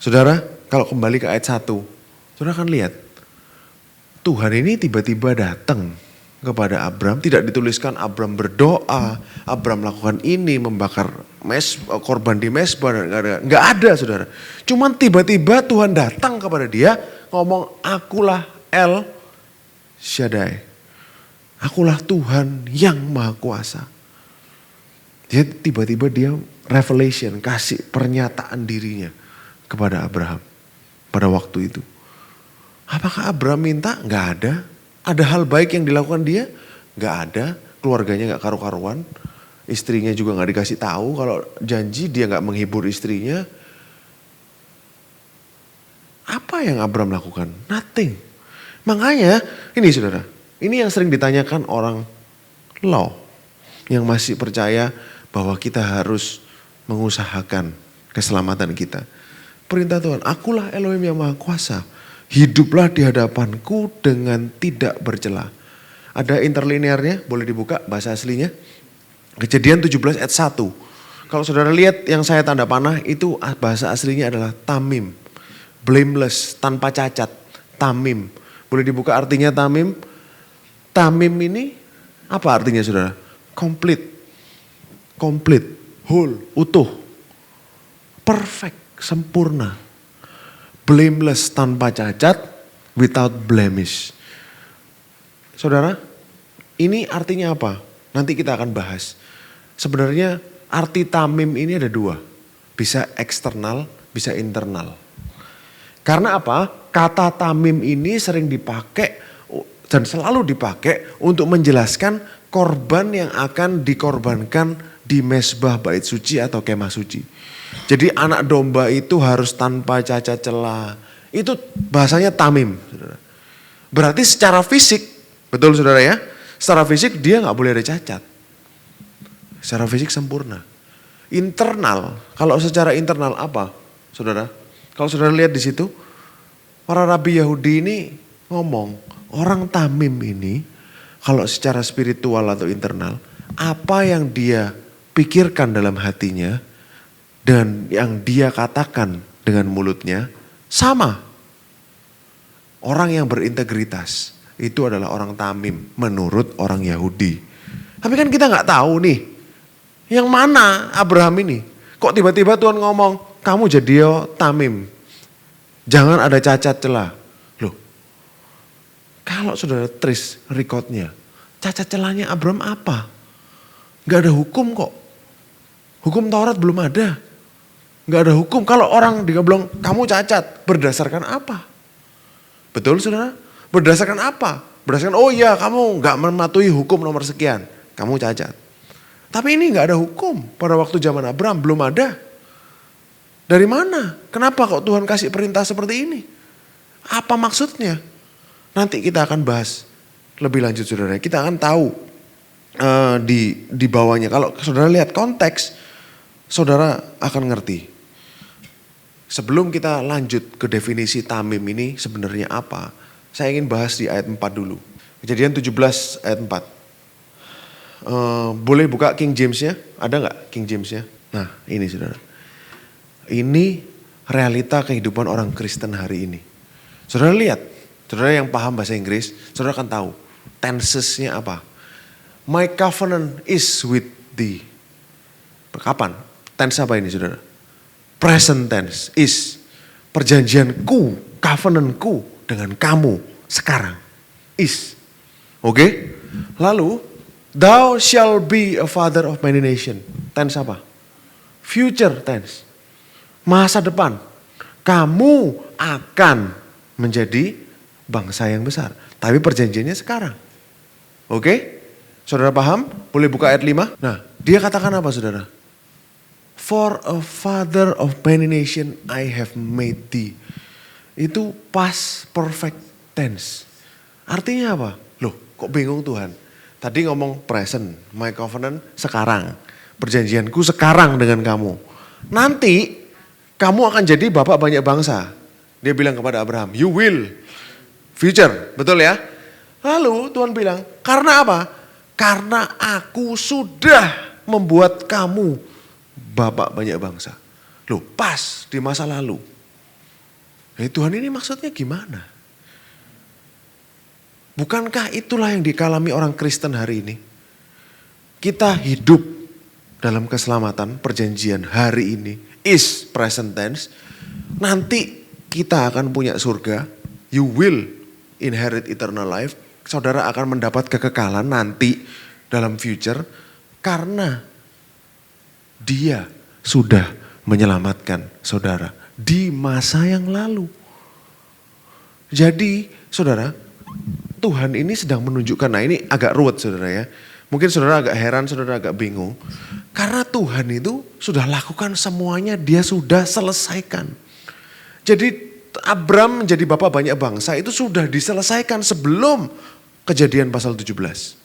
saudara kalau kembali ke ayat 1. Saudara akan lihat. Tuhan ini tiba-tiba datang kepada Abram. Tidak dituliskan Abram berdoa. Abram melakukan ini. Membakar korban di Mesbah. Enggak ada saudara. Cuman tiba-tiba Tuhan datang kepada dia. Ngomong akulah El Shaddai. Akulah Tuhan yang Maha Kuasa. Dia tiba-tiba dia revelation. Kasih pernyataan dirinya kepada Abraham. Pada waktu itu. Apakah Abraham minta? Enggak ada. Ada hal baik yang dilakukan dia? Enggak ada. Keluarganya enggak karu-karuan. Istrinya juga enggak dikasih tahu. Kalau janji dia enggak menghibur istrinya. Apa yang Abraham lakukan? Nothing. Makanya ini saudara. Ini yang sering ditanyakan orang law. Yang masih percaya bahwa kita harus mengusahakan keselamatan kita. Perintah Tuhan, akulah Elohim yang Maha Kuasa. Hiduplah di hadapanku dengan tidak bercela. Ada interlinearnya, boleh dibuka bahasa aslinya. Kejadian 17 ayat 1. Kalau saudara lihat yang saya tanda panah itu bahasa aslinya adalah tamim. Blameless, tanpa cacat. Tamim. Boleh dibuka artinya tamim? Tamim ini apa artinya saudara? Complete. Complete. Whole. Utuh. Perfect. Sempurna, blameless, tanpa cacat, without blemish. Saudara, ini artinya apa? Nanti kita akan bahas. Sebenarnya arti tamim ini ada dua. Bisa eksternal, bisa internal. Karena apa? Kata tamim ini sering dipakai dan selalu dipakai untuk menjelaskan korban yang akan dikorbankan di mesbah bait suci atau kemah suci. Jadi anak domba itu harus tanpa cacat celah. Itu bahasanya tamim. Saudara. Berarti secara fisik, betul saudara ya. Secara fisik dia gak boleh ada cacat. Secara fisik sempurna. Internal, kalau secara internal apa saudara? Kalau saudara lihat di situ, para rabi Yahudi ini ngomong, orang tamim ini kalau secara spiritual atau internal, apa yang dia pikirkan dalam hatinya, dan yang dia katakan dengan mulutnya sama. Orang yang berintegritas itu adalah orang tamim menurut orang Yahudi. Tapi kan kita gak tahu nih. Yang mana Abraham ini? Kok tiba-tiba Tuhan ngomong kamu jadi tamim. Jangan ada cacat celah. Loh. Kalau saudara trace recordnya. Cacat celahnya Abraham apa? Gak ada hukum kok. Hukum Taurat belum ada. Gak ada hukum. Kalau orang bilang kamu cacat, berdasarkan apa? Betul saudara? Berdasarkan apa? Berdasarkan oh iya kamu gak mematuhi hukum nomor sekian. Kamu cacat. Tapi ini gak ada hukum. Pada waktu zaman Abraham belum ada. Dari mana? Kenapa kok Tuhan kasih perintah seperti ini? Apa maksudnya? Nanti kita akan bahas lebih lanjut saudara. Kita akan tahu di bawahnya. Kalau saudara lihat konteks, saudara akan ngerti. Sebelum kita lanjut ke definisi tamim ini sebenarnya apa, saya ingin bahas di ayat 4 dulu. Kejadian 17 ayat 4. Boleh buka King James-nya? Ada gak King James-nya? Nah ini saudara. Ini realita kehidupan orang Kristen hari ini. Saudara lihat, saudara yang paham bahasa Inggris, saudara akan tahu tenses-nya apa. My covenant is with thee. Kapan? Tense apa ini saudara? Present tense is. Perjanjianku, covenantku dengan kamu sekarang. Is. Oke? Lalu, thou shall be a father of many nation. Tense apa? Future tense. Masa depan. Kamu akan menjadi bangsa yang besar. Tapi perjanjiannya sekarang. Oke? Saudara paham? Boleh buka ayat 5? Nah, dia katakan apa saudara? For a father of many nation I have made thee. Itu past perfect tense. Artinya apa? Loh, kok bingung Tuhan? Tadi ngomong present, my covenant sekarang. Perjanjianku sekarang dengan kamu. Nanti kamu akan jadi bapak banyak bangsa. Dia bilang kepada Abraham, you will. Future, betul ya? Lalu Tuhan bilang, karena apa? Karena aku sudah membuat kamu bapak banyak bangsa. Loh, pas di masa lalu. Tuhan ini maksudnya gimana? Bukankah itulah yang dialami orang Kristen hari ini? Kita hidup dalam keselamatan perjanjian hari ini is present tense. Nanti kita akan punya surga. You will inherit eternal life. Saudara akan mendapat kekekalan nanti dalam future. Karena dia sudah menyelamatkan saudara di masa yang lalu. Jadi saudara, Tuhan ini sedang menunjukkan, nah ini agak ruwet saudara ya. Mungkin saudara agak heran, saudara agak bingung. Karena Tuhan itu sudah lakukan semuanya, dia sudah selesaikan. Jadi Abram menjadi bapak banyak bangsa itu sudah diselesaikan sebelum Kejadian pasal 17.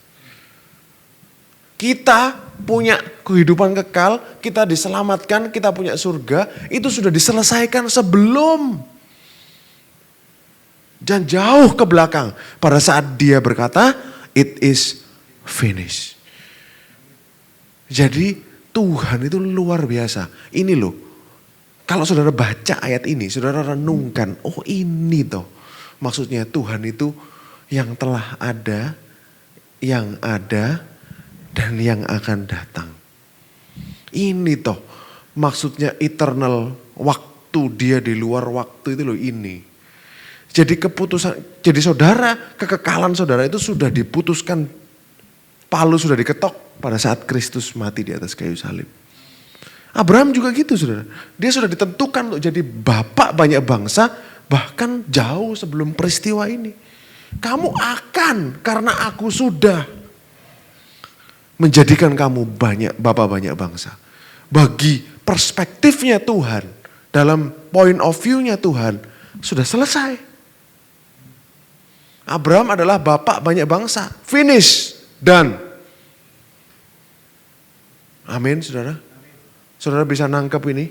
Kita punya kehidupan kekal, kita diselamatkan, kita punya surga, itu sudah diselesaikan sebelum. Dan jauh ke belakang pada saat dia berkata, it is finished. Jadi Tuhan itu luar biasa. Ini loh, kalau saudara baca ayat ini, saudara renungkan, oh ini toh. Maksudnya Tuhan itu yang telah ada, yang ada, dan yang akan datang. Ini toh maksudnya eternal waktu, dia di luar waktu itu loh ini. Jadi keputusan, jadi saudara, kekekalan saudara itu sudah diputuskan, palu sudah diketok pada saat Kristus mati di atas kayu salib. Abraham juga gitu saudara. Dia sudah ditentukan untuk jadi bapak banyak bangsa, bahkan jauh sebelum peristiwa ini. Kamu akan, karena aku sudah menjadikan kamu bapak banyak bangsa. Bagi perspektifnya Tuhan, dalam point of view-nya Tuhan, sudah selesai. Abraham adalah bapak banyak bangsa. Finish. Done. Amin saudara. Saudara bisa nangkep ini?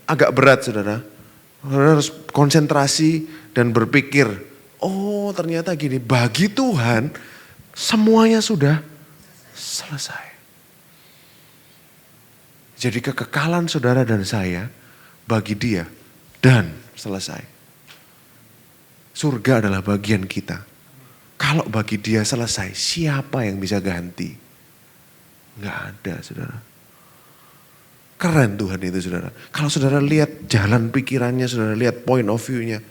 Agak berat saudara. Saudara harus konsentrasi dan berpikir. Oh ternyata gini, bagi Tuhan semuanya sudah selesai. Jadi kekekalan saudara dan saya bagi dia dan selesai. Surga adalah bagian kita. Kalau bagi dia selesai, siapa yang bisa ganti? Nggak ada saudara. Keren Tuhan itu saudara. Kalau saudara lihat jalan pikirannya, saudara lihat point of view-nya.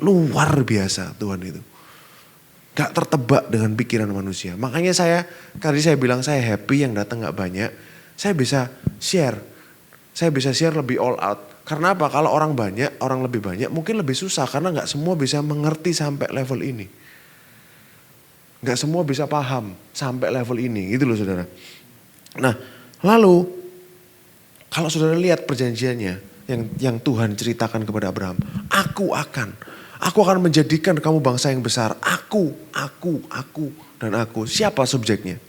Luar biasa Tuhan itu. Gak tertebak dengan pikiran manusia. Makanya tadi saya bilang saya happy yang datang gak banyak. Saya bisa share. Saya bisa share lebih all out. Karena apa? Kalau orang banyak, orang lebih banyak mungkin lebih susah. Karena gak semua bisa mengerti sampai level ini. Gak semua bisa paham sampai level ini. Gitu loh saudara. Nah lalu kalau saudara lihat perjanjiannya yang Tuhan ceritakan kepada Abraham. Aku akan menjadikan kamu bangsa yang besar. Aku, dan aku. Siapa subjeknya?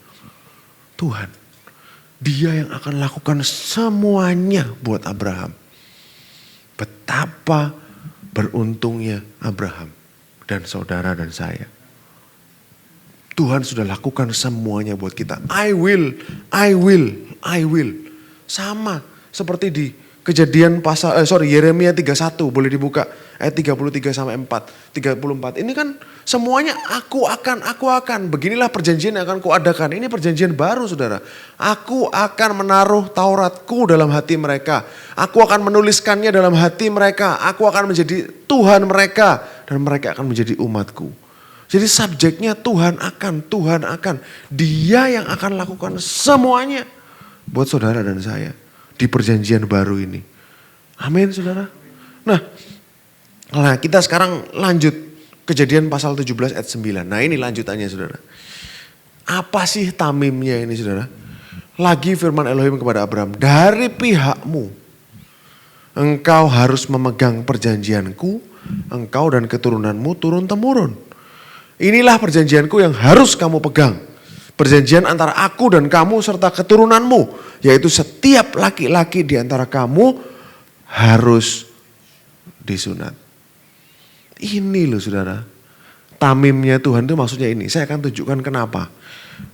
Tuhan. Dia yang akan lakukan semuanya buat Abraham. Betapa beruntungnya Abraham dan saudara dan saya. Tuhan sudah lakukan semuanya buat kita. I will. Sama seperti di Kejadian Yeremia 31 boleh dibuka ayat 33 sampai 34. Ini kan semuanya aku akan. Beginilah perjanjian yang akan kuadakan. Ini perjanjian baru saudara. Aku akan menaruh Tauratku dalam hati mereka. Aku akan menuliskannya dalam hati mereka. Aku akan menjadi Tuhan mereka. Dan mereka akan menjadi umatku. Jadi subjeknya Tuhan akan. Dia yang akan lakukan semuanya. Buat saudara dan saya. Di perjanjian baru ini. Amin saudara. Nah kita sekarang lanjut Kejadian pasal 17 ayat 9. Nah ini lanjutannya saudara. Apa sih tamimnya ini saudara? Lagi firman Elohim kepada Abraham, dari pihakmu engkau harus memegang perjanjianku, engkau dan keturunanmu turun-temurun. Inilah perjanjianku yang harus kamu pegang. Perjanjian antara aku dan kamu serta keturunanmu, yaitu setiap laki-laki di antara kamu harus disunat. Ini loh saudara, tamimnya Tuhan itu maksudnya ini. Saya akan tunjukkan kenapa.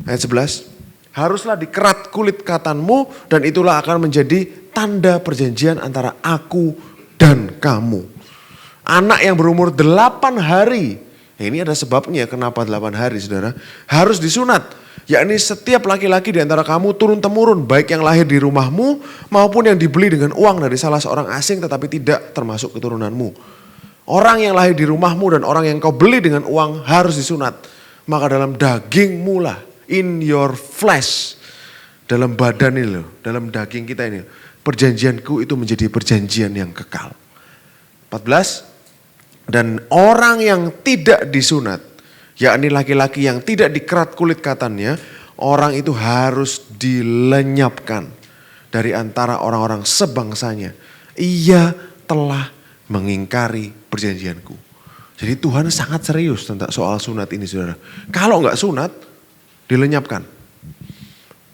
Ayat 11, haruslah dikerat kulit katanmu dan itulah akan menjadi tanda perjanjian antara aku dan kamu. Anak yang berumur 8 hari, ini ada sebabnya kenapa 8 hari saudara, harus disunat. Yakni setiap laki-laki di antara kamu turun-temurun, baik yang lahir di rumahmu maupun yang dibeli dengan uang dari salah seorang asing tetapi tidak termasuk keturunanmu. Orang yang lahir di rumahmu dan orang yang kau beli dengan uang harus disunat. Maka dalam dagingmu lah, in your flesh, dalam badan ini loh, dalam daging kita ini, perjanjianku itu menjadi perjanjian yang kekal. 14, dan orang yang tidak disunat, yakni laki-laki yang tidak dikerat kulit katannya, orang itu harus dilenyapkan dari antara orang-orang sebangsanya. Ia telah mengingkari perjanjianku. Jadi Tuhan sangat serius tentang soal sunat ini saudara. Kalau nggak sunat, dilenyapkan.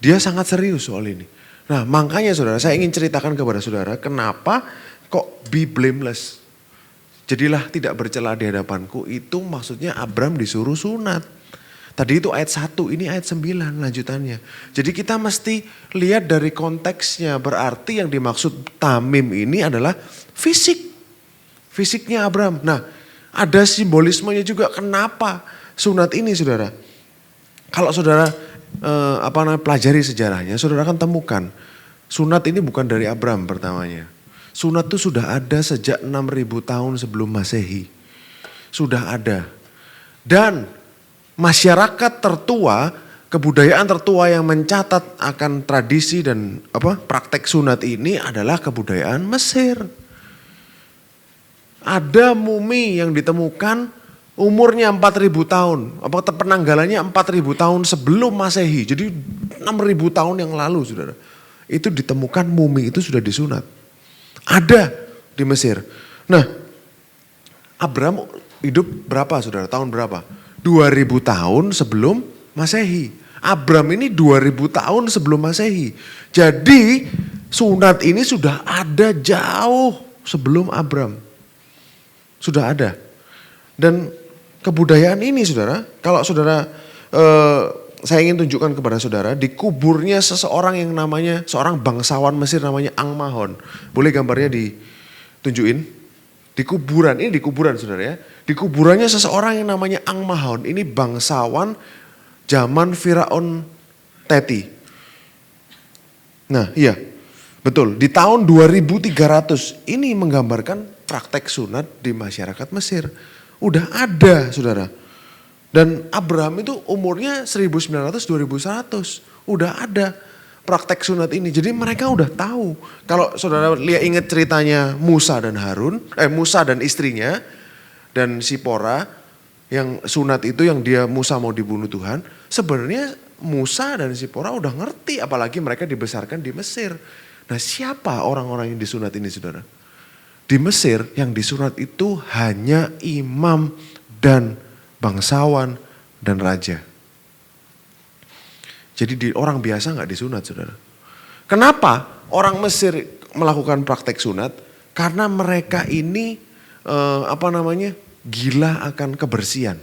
Dia sangat serius soal ini. Nah makanya saudara, saya ingin ceritakan kepada saudara kenapa kok be blameless. Jadilah tidak bercela di hadapanku, itu maksudnya Abram disuruh sunat. Tadi itu ayat 1, ini ayat 9 lanjutannya. Jadi kita mesti lihat dari konteksnya, berarti yang dimaksud tamim ini adalah fisik. Fisiknya Abram. Nah ada simbolismenya juga kenapa sunat ini saudara. Kalau saudara pelajari sejarahnya, saudara akan temukan sunat ini bukan dari Abram pertamanya. Sunat itu sudah ada sejak 6.000 tahun sebelum Masehi. Sudah ada. Dan masyarakat tertua, kebudayaan tertua yang mencatat akan tradisi dan praktek sunat ini adalah kebudayaan Mesir. Ada mumi yang ditemukan umurnya 4.000 tahun. Penanggalannya 4.000 tahun sebelum Masehi. Jadi 6.000 tahun yang lalu saudara. Itu ditemukan mumi itu sudah disunat. Ada di Mesir. Nah, Abram hidup berapa saudara? Tahun berapa? 2000 tahun sebelum Masehi. Abram ini 2000 tahun sebelum Masehi. Jadi sunat ini sudah ada jauh sebelum Abram. Sudah ada. Dan kebudayaan ini saudara, kalau saudara saya ingin tunjukkan kepada saudara, di kuburnya seseorang yang namanya, seorang bangsawan Mesir namanya Angmahon. Boleh gambarnya ditunjukin? Di kuburan, ini di kuburan saudara ya. Di kuburannya seseorang yang namanya Angmahon. Ini bangsawan zaman Firaun Teti. Nah iya, betul. Di tahun 2300, ini menggambarkan praktek sunat di masyarakat Mesir. Udah ada saudara. Dan Abraham itu umurnya 1900-2100. Udah ada praktek sunat ini. Jadi mereka udah tahu. Kalau saudara lihat ingat ceritanya Musa dan Musa dan istrinya dan Sipora yang sunat itu yang Musa mau dibunuh Tuhan. Sebenarnya Musa dan Sipora udah ngerti, apalagi mereka dibesarkan di Mesir. Nah siapa orang-orang yang disunat ini saudara? Di Mesir yang disunat itu hanya imam dan bangsawan dan raja. Jadi orang biasa gak disunat saudara. Kenapa orang Mesir melakukan praktek sunat? Karena mereka ini gila akan kebersihan.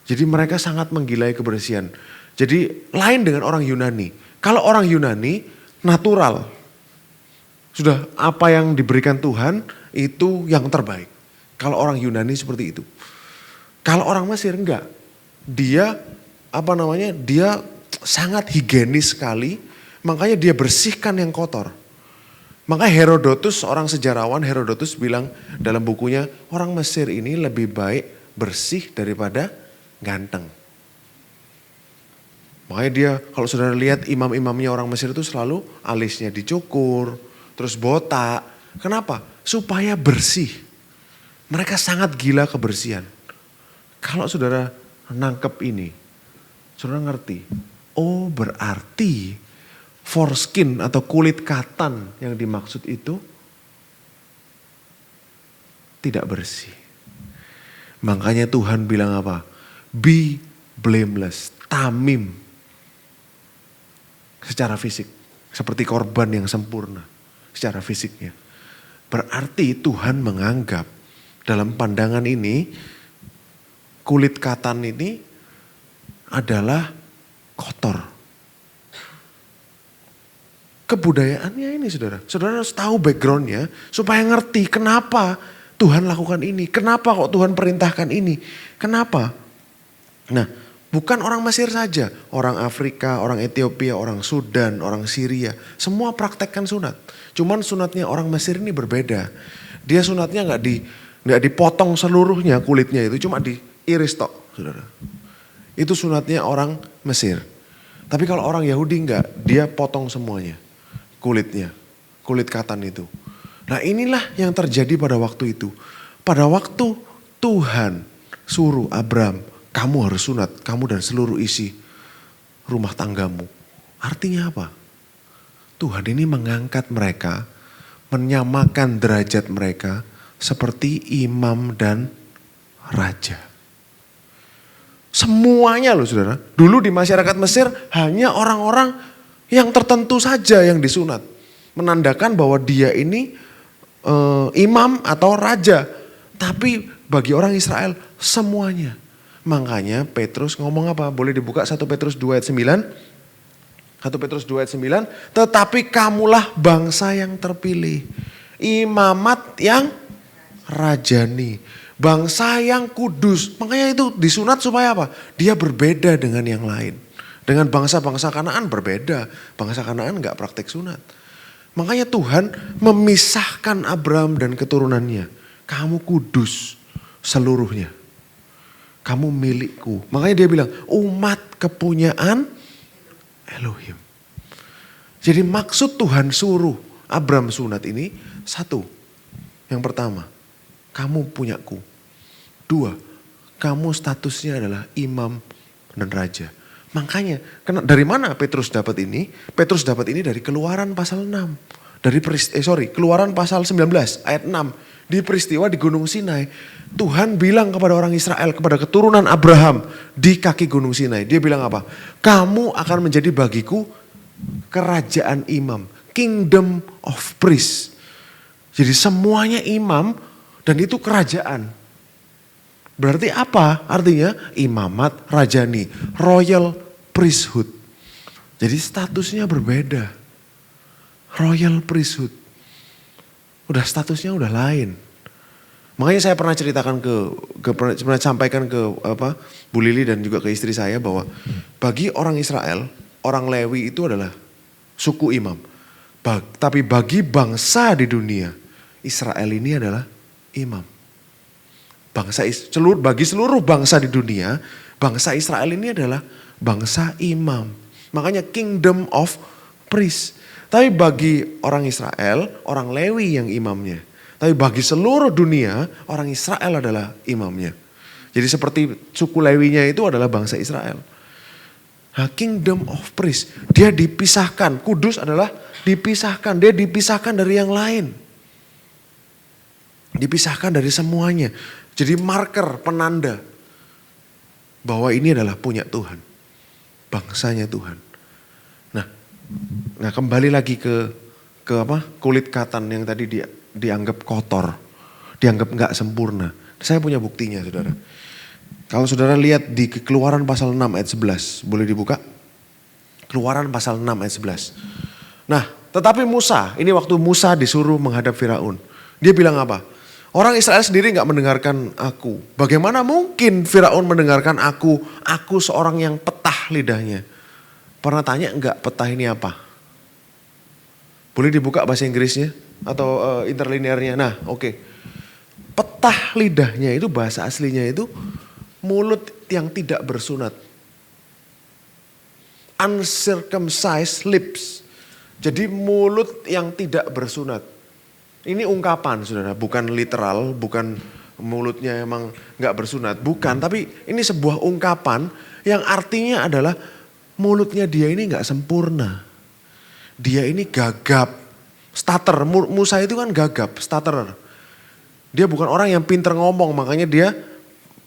Jadi mereka sangat menggilai kebersihan. Jadi lain dengan orang Yunani. Kalau orang Yunani natural. Sudah apa yang diberikan Tuhan itu yang terbaik. Kalau orang Yunani seperti itu. Kalau orang Mesir enggak. Dia dia sangat higienis sekali. Makanya dia bersihkan yang kotor. Makanya Herodotus, orang sejarawan Herodotus bilang dalam bukunya, orang Mesir ini lebih baik bersih daripada ganteng. Makanya dia, kalau saudara lihat imam-imamnya orang Mesir itu selalu alisnya dicukur, terus botak. Kenapa? Supaya bersih. Mereka sangat gila kebersihan. Kalau saudara nangkep ini, Saudara ngerti? Oh berarti foreskin atau kulit katan yang dimaksud itu tidak bersih. Makanya Tuhan bilang apa? Be blameless, tamim. Secara fisik, seperti korban yang sempurna secara fisiknya. Berarti Tuhan menganggap dalam pandangan ini, kulit katan ini adalah kotor. Kebudayaannya ini saudara. Saudara harus tahu backgroundnya supaya ngerti kenapa Tuhan lakukan ini. Kenapa kok Tuhan perintahkan ini. Kenapa? Nah bukan orang Mesir saja. Orang Afrika, orang Ethiopia, orang Sudan, orang Syria. Semua praktekkan sunat. Cuman sunatnya orang Mesir ini berbeda. Dia sunatnya nggak dipotong seluruhnya kulitnya itu. Cuma diiris tok saudara. Itu sunatnya orang Mesir. Tapi kalau orang Yahudi enggak, dia potong semuanya. Kulitnya, kulit katan itu. Nah inilah yang terjadi pada waktu itu. Pada waktu Tuhan suruh Abram, kamu harus sunat, kamu dan seluruh isi rumah tanggamu. Artinya apa? Tuhan ini mengangkat mereka, menyamakan derajat mereka seperti imam dan raja. Semuanya loh saudara. Dulu di masyarakat Mesir hanya orang-orang yang tertentu saja yang disunat. Menandakan bahwa dia ini imam atau raja. Tapi bagi orang Israel semuanya. Makanya Petrus ngomong apa? Boleh dibuka 1 Petrus 2 ayat 9. 1 Petrus 2 ayat 9. Tetapi kamulah bangsa yang terpilih. Imamat yang rajani. Bangsa yang kudus. Makanya itu disunat supaya apa? Dia berbeda dengan yang lain. Dengan bangsa-bangsa Kanaan berbeda. Bangsa Kanaan gak praktek sunat. Makanya Tuhan memisahkan Abraham dan keturunannya. Kamu kudus seluruhnya. Kamu milikku. Makanya dia bilang umat kepunyaan Elohim. Jadi maksud Tuhan suruh Abraham sunat ini satu. Yang pertama, kamu punyaku. Dua, kamu statusnya adalah imam dan raja. Makanya dari mana Petrus dapat ini? Petrus dapat ini dari Keluaran pasal 6. Keluaran pasal 19 ayat 6. Di peristiwa di Gunung Sinai. Tuhan bilang kepada orang Israel, kepada keturunan Abraham di kaki Gunung Sinai. Dia bilang apa? Kamu akan menjadi bagiku kerajaan imam. Kingdom of priest. Jadi semuanya imam dan itu kerajaan. Berarti apa? Artinya imamat rajani, royal priesthood. Jadi statusnya berbeda. Royal priesthood. Udah statusnya udah lain. Makanya saya pernah ceritakan pernah sampaikan ke Bu Lili dan juga ke istri saya bahwa bagi orang Israel, orang Lewi itu adalah suku imam. Tapi bagi bangsa di dunia, Israel ini adalah imam. Bagi seluruh bangsa di dunia, bangsa Israel ini adalah bangsa imam. Makanya kingdom of priest. Tapi bagi orang Israel, orang Lewi yang imamnya. Tapi bagi seluruh dunia, orang Israel adalah imamnya. Jadi seperti suku Lewinya itu adalah bangsa Israel. Nah, kingdom of priest, dia dipisahkan. Kudus adalah dipisahkan, dia dipisahkan dari yang lain. Dipisahkan dari semuanya. Jadi marker, penanda bahwa ini adalah punya Tuhan. Bangsanya Tuhan. Nah kembali lagi ke kulit katan yang tadi dianggap kotor. Dianggap gak sempurna. Saya punya buktinya saudara. Kalau saudara lihat di Keluaran pasal 6 ayat 11. Boleh dibuka? Keluaran pasal 6 ayat 11. Nah tetapi Musa, ini waktu Musa disuruh menghadap Firaun. Dia bilang apa? Orang Israel sendiri gak mendengarkan aku. Bagaimana mungkin Firaun mendengarkan aku? Aku seorang yang petah lidahnya. Pernah tanya enggak petah ini apa? Boleh dibuka bahasa Inggrisnya? Atau interlinearnya? Nah oke. Petah lidahnya itu bahasa aslinya itu mulut yang tidak bersunat. Uncircumcised lips. Jadi mulut yang tidak bersunat. Ini ungkapan saudara, bukan literal, bukan mulutnya emang gak bersunat. Bukan, tapi ini sebuah ungkapan yang artinya adalah mulutnya dia ini gak sempurna. Dia ini gagap, stutter. Musa itu kan gagap, stutterer. Dia bukan orang yang pinter ngomong, makanya dia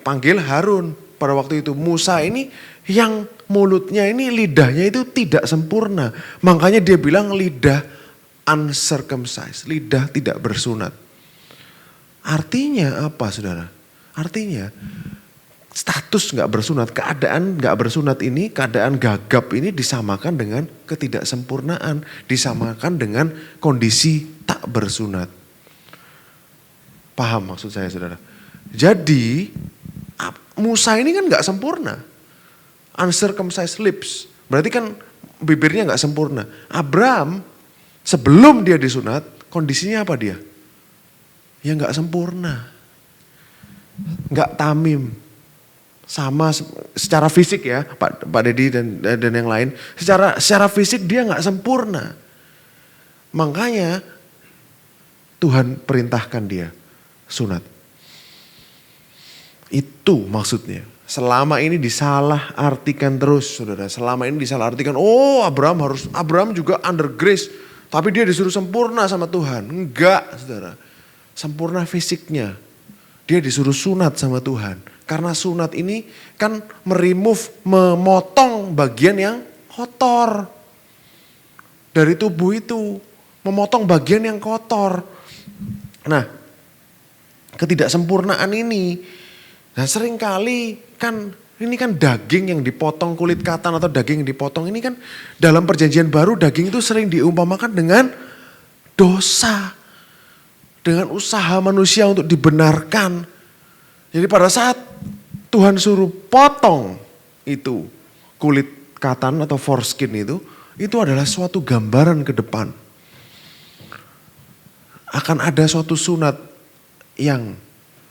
panggil Harun pada waktu itu. Musa ini yang mulutnya ini, lidahnya itu tidak sempurna. Makanya dia bilang lidah uncircumcised, lidah tidak bersunat. Artinya apa saudara? Artinya status gak bersunat, keadaan gak bersunat ini, keadaan gagap ini disamakan dengan ketidaksempurnaan. Disamakan dengan kondisi tak bersunat. Paham maksud saya saudara? Jadi Musa ini kan gak sempurna. Uncircumcised lips. Berarti kan bibirnya gak sempurna. Abraham sebelum dia disunat, kondisinya apa dia? Ya gak sempurna. Gak tamim. Sama secara fisik ya, Pak Dedi dan yang lain. Secara fisik dia gak sempurna. Makanya Tuhan perintahkan dia sunat. Itu maksudnya. Selama ini disalah artikan terus saudara. Selama ini disalah artikan, oh Abraham juga under grace. Tapi dia disuruh sempurna sama Tuhan. Enggak saudara. Sempurna fisiknya. Dia disuruh sunat sama Tuhan. Karena sunat ini kan memotong bagian yang kotor. Dari tubuh itu. Memotong bagian yang kotor. Nah, ketidaksempurnaan ini. Nah seringkali kan ini kan daging yang dipotong, kulit katan atau daging yang dipotong ini kan dalam perjanjian baru daging itu sering diumpamakan dengan dosa. Dengan usaha manusia untuk dibenarkan. Jadi pada saat Tuhan suruh potong itu kulit katan atau foreskin itu adalah suatu gambaran ke depan. Akan ada suatu sunat yang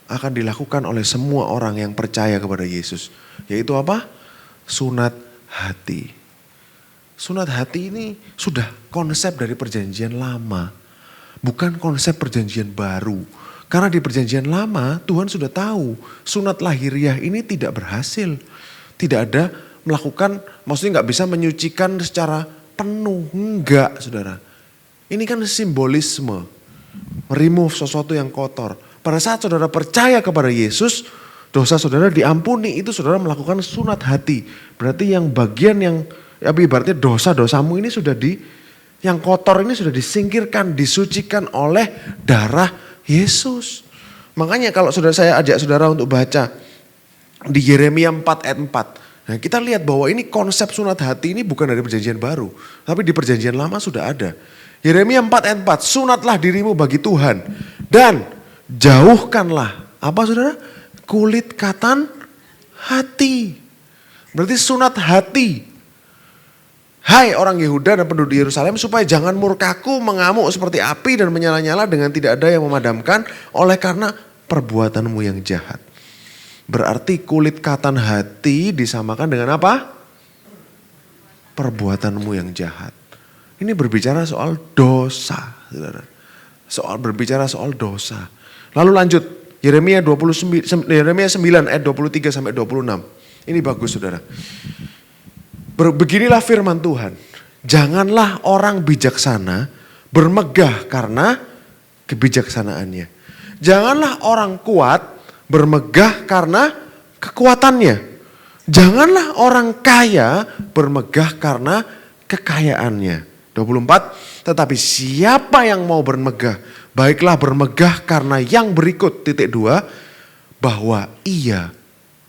akan dilakukan oleh semua orang yang percaya kepada Yesus. Yaitu apa? Sunat hati. Sunat hati ini sudah konsep dari perjanjian lama. Bukan konsep perjanjian baru. Karena di perjanjian lama Tuhan sudah tahu sunat lahiriah ini tidak berhasil. Tidak ada melakukan, maksudnya gak bisa menyucikan secara penuh. Enggak saudara. Ini kan simbolisme. Remove sesuatu yang kotor. Pada saat saudara percaya kepada Yesus, dosa saudara diampuni, itu saudara melakukan sunat hati. Berarti yang bagian yang, ibaratnya dosa-dosamu ini sudah yang kotor ini sudah disingkirkan, disucikan oleh darah Yesus. Makanya kalau saya ajak saudara untuk baca di Yeremia 4 ayat 4. Nah kita lihat bahwa ini konsep sunat hati ini bukan dari perjanjian baru. Tapi di perjanjian lama sudah ada. Yeremia 4 ayat 4, sunatlah dirimu bagi Tuhan. Dan jauhkanlah, apa saudara? Kulit katan hati. Berarti sunat hati. Hai orang Yehuda dan penduduk Yerusalem, supaya jangan murkaku mengamuk seperti api dan menyala-nyala dengan tidak ada yang memadamkan oleh karena perbuatanmu yang jahat. Berarti kulit katan hati disamakan dengan apa? Perbuatanmu yang jahat. Ini berbicara soal dosa, saudara. Berbicara soal dosa. Lalu lanjut, Yeremia 9 ayat 23 sampai 26. Ini bagus saudara. Beginilah firman Tuhan. Janganlah orang bijaksana bermegah karena kebijaksanaannya. Janganlah orang kuat bermegah karena kekuatannya. Janganlah orang kaya bermegah karena kekayaannya. 24, tetapi siapa yang mau bermegah, baiklah bermegah karena yang berikut, 2, bahwa ia